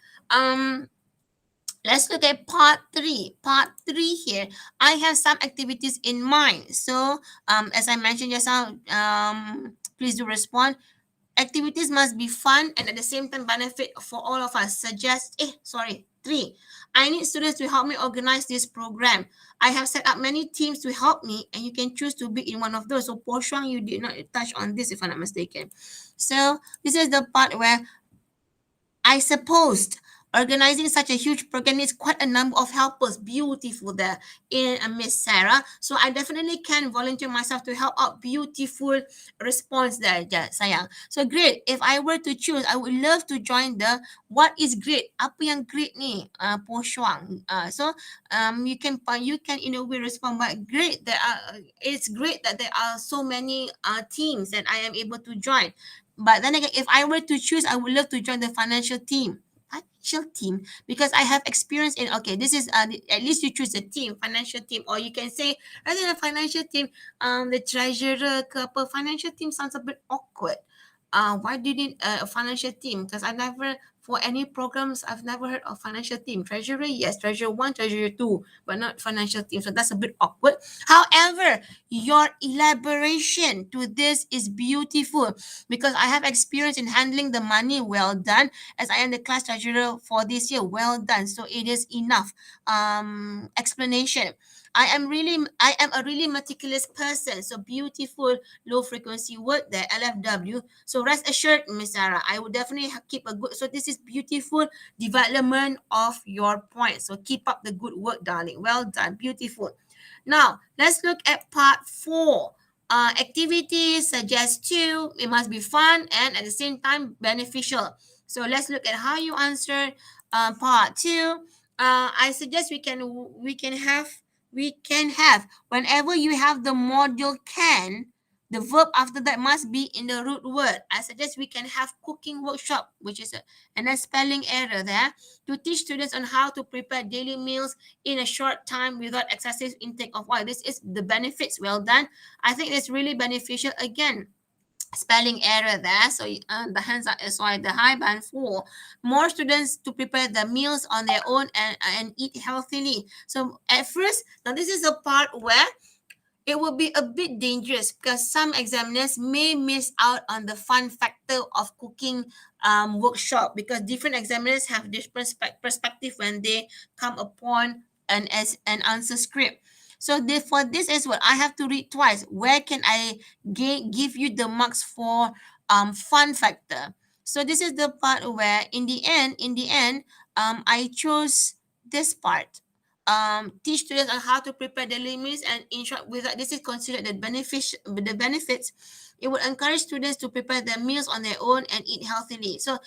let's look at part 3. Part 3 here, I have some activities in mind. So as I mentioned just now, please do respond. Activities must be fun and at the same time benefit for all of us. Three. I need students to help me organize this program. I have set up many teams to help me, and you can choose to be in one of those. So, Po Shuang, you did not touch on this, if I'm not mistaken. So, this is the part where I supposed organizing such a huge program needs quite a number of helpers. Beautiful there in Miss Sarah. So I definitely can volunteer myself to help out. Beautiful response there, sayang. So great. If I were to choose, I would love to join the what is great. Apa yang great ni? Po Shuang. You can in a way respond, but great. It's great that there are so many teams that I am able to join. But then again, if I were to choose, I would love to join the financial team. Financial team, because I have experience in, okay, this is at least you choose a team, financial team, or you can say rather than a financial team, the treasurer ke apa. Financial team sounds a bit awkward. Why do you need a financial team? Because I never, for any programs, I've never heard of financial team. Treasurer, yes, treasurer one, treasurer two, but not financial team. So that's a bit awkward. However, your elaboration to this is beautiful because I have experience in handling the money. Well done. As I am the class treasurer for this year, well done. So it is enough explanation. I am a really meticulous person. So beautiful low frequency word there, LFW. So rest assured, Miss Sarah, I will definitely keep a good. So this is beautiful development of your point. So keep up the good work, darling. Well done, beautiful. Now let's look at part 4. Activities suggest two. It must be fun and at the same time beneficial. So let's look at how you answer part 2. I suggest we can have whenever you have the module can, the verb after that must be in the root word. I suggest we can have cooking workshop, which is a spelling error there, to teach students on how to prepare daily meals in a short time without excessive intake of oil. This is the benefits. Well done. I think it's really beneficial. Again, spelling error there. So the hands are sorry, the high band 4. More students to prepare the meals on their own and eat healthily. So at first, now this is a part where it will be a bit dangerous because some examiners may miss out on the fun factor of cooking workshop, because different examiners have different perspective when they come upon an answer script. So for this as well, I have to read twice. Where can I give you the marks for fun factor? So this is the part where in the end, I chose this part. Teach students on how to prepare the limits, and in short, with that, this is considered the benefits. It would encourage students to prepare their meals on their own and eat healthily. So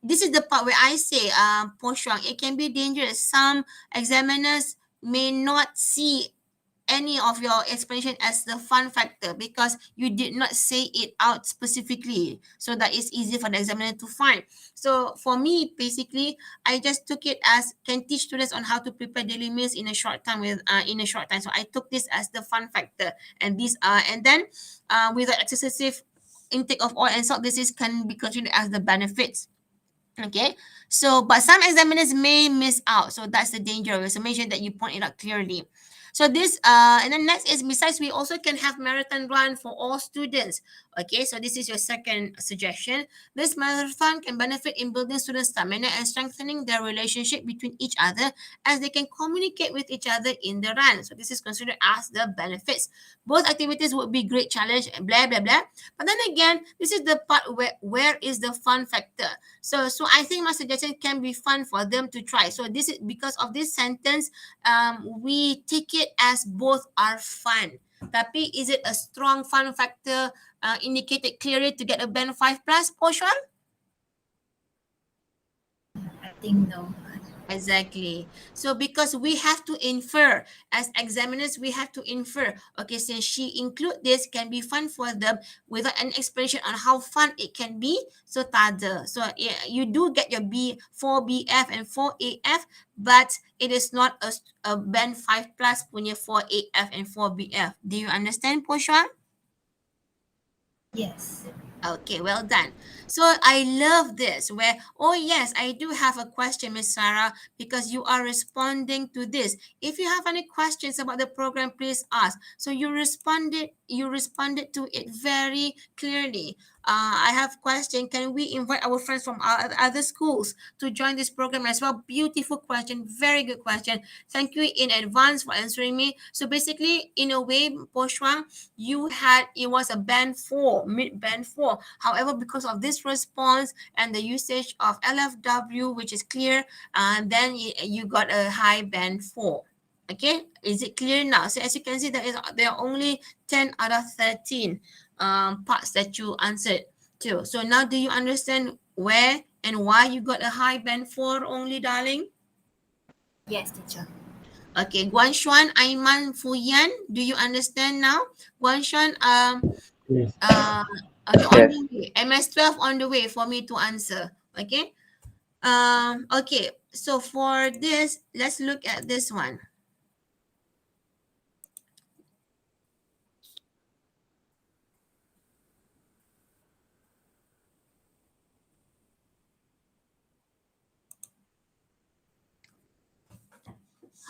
this is the part where I say, Po Shuang, it can be dangerous. Some examiners may not see any of your explanation as the fun factor because you did not say it out specifically, so that it's easy for the examiner to find. So for me, basically, I just took it as can teach students on how to prepare daily meals in a short time So I took this as the fun factor, and then without excessive intake of oil and salt, this is can be considered as the benefits. Okay, so but some examiners may miss out, so that's the danger. So make sure that you point it out clearly. So this and then next is, besides, we also can have marathon run for all students. Okay, so this is your second suggestion. This marathon can benefit in building student stamina and strengthening their relationship between each other, as they can communicate with each other in the run. So this is considered as the benefits. Both activities would be great challenge and blah blah blah. But then again, this is the part where is the fun factor. So I think my suggestion can be fun for them to try. So this is because of this sentence, we take it as both are fun. Tapi is it a strong fun factor indicated clearly to get a band 5 plus, Po Shuang? I think no. Exactly. So because we have to infer, as examiners, we have to infer. Okay, since she include this, can be fun for them without an explanation on how fun it can be. So tada. So yeah, you do get your B 4BF and 4AF, but it is not a band 5 plus punya 4AF and 4BF. Do you understand, Po Shuang? Yes. Okay, well done. So I love this where, oh yes, I do have a question, Miss Sarah, because you are responding to this. If you have any questions about the program, please ask. So you responded to it very clearly. I have question. Can we invite our friends from other schools to join this program as well? Beautiful question. Very good question. Thank you in advance for answering me. So basically, in a way, Poshwang, it was a band 4, mid band 4. However, because of this response and the usage of LFW, which is clear, then you got a high band 4. Okay, is it clear now? So as you can see, there are only 10 out of 13 parts that you answered to. So now do you understand where and why you got a high band 4 only, darling? Yes, teacher. Okay, Guanshuan, Aiman, Fuyan, do you understand now? Guanshuan, Yes. okay, on Yes. the way. MS12 on the way for me to answer. Okay. Okay, so for this, let's look at this one.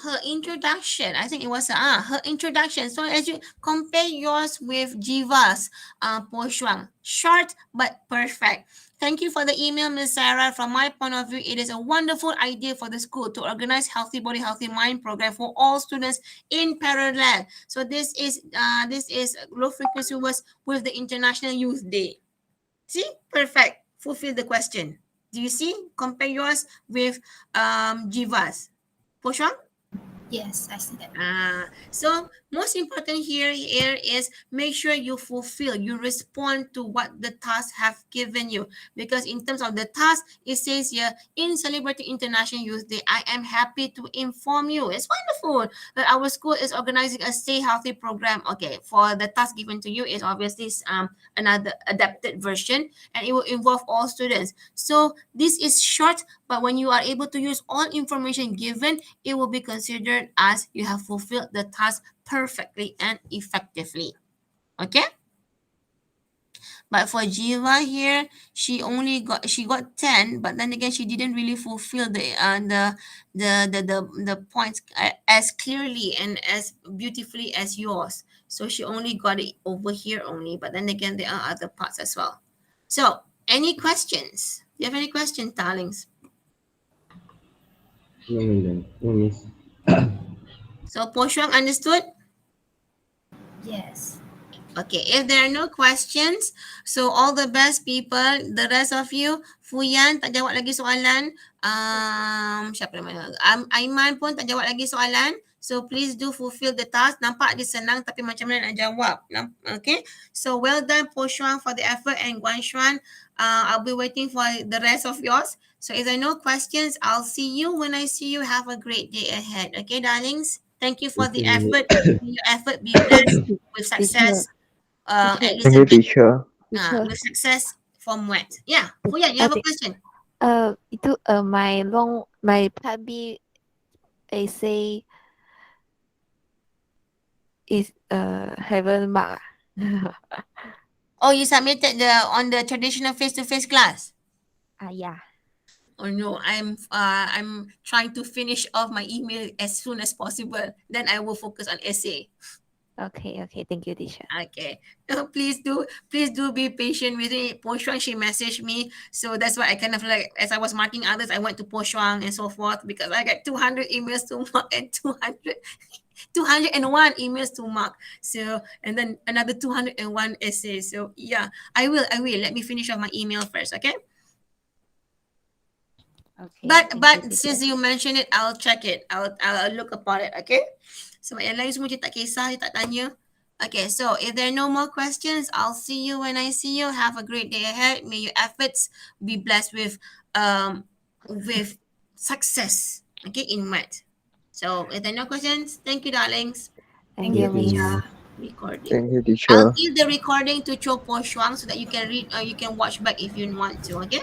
Her introduction, I think it was her introduction. So as you compare yours with Jiva's Po Shuang, short but perfect. Thank you for the email, Miss Sarah. From my point of view, it is a wonderful idea for the school to organize Healthy Body, Healthy Mind program for all students in parallel. So this is low frequency was with the International Youth Day. See, perfect. Fulfill the question. Do you see? Compare yours with Jiva's. Po Shuang? Yes, I see that. So most important here is make sure you fulfill, you respond to what the task have given you. Because in terms of the task, it says here, in celebrating International Youth Day, I am happy to inform you. It's wonderful that our school is organizing a Stay Healthy program. Okay, for the task given to you is obviously another adapted version, and it will involve all students. So this is short, but when you are able to use all information given, it will be considered as you have fulfilled the task perfectly and effectively. Okay? But for Jiva here, she got 10, but then again she didn't really fulfill the points as clearly and as beautifully as yours. So she only got it over here only, but then again there are other parts as well. So any questions? Do you have any questions, darlings? No, madam. No, miss. So Po Shuang understood? Yes. Okay, if there are no questions, so all the best people, the rest of you, Fuyan tak jawab lagi soalan, siapa nama? Aiman pun tak jawab lagi soalan. So please do fulfill the task. Nampak dia senang tapi macam mana nak jawab. Okay, so well done Po Shuang for the effort and Guan Shuan. I'll be waiting for the rest of yours. So if there are no questions, I'll see you when I see you. Have a great day ahead. Okay, darlings? Thank you for Thank the you. effort. May your effort be blessed with Teacher, success. teacher, Thank you, Elizabeth, teacher. teacher. with success from what? Yeah, Fuyan, you have a question. Itu my part B essay is haven't mark. Oh, you submitted on the traditional face-to-face class. Yeah. Oh no, I'm trying to finish off my email as soon as possible. Then I will focus on essay. Okay. Thank you, teacher. Okay. Please do be patient with me. Po Shuang, she messaged me. So that's why I kind of like, as I was marking others, I went to Po Shuang and so forth because I got 200 emails to mark and 201 emails to mark. So, and then another 201 essays. So yeah, I will. Let me finish off my email first. Okay. Okay. But thank you, since teacher. you mentioned it, I'll check it. I'll look upon it. Okay. So yang lain semua dia tak kisah, dia tak tanya. Okay, so if there are no more questions, I'll see you when I see you. Have a great day ahead. May your efforts be blessed with success. Okay, in math. So if there are no questions, thank you, darlings. Thank Thank you, you, Miss. teacher. Recording. Thank you, I'll teacher. give the recording to Cho Po Shuang so that you can read or you can watch back if you want to. Okay.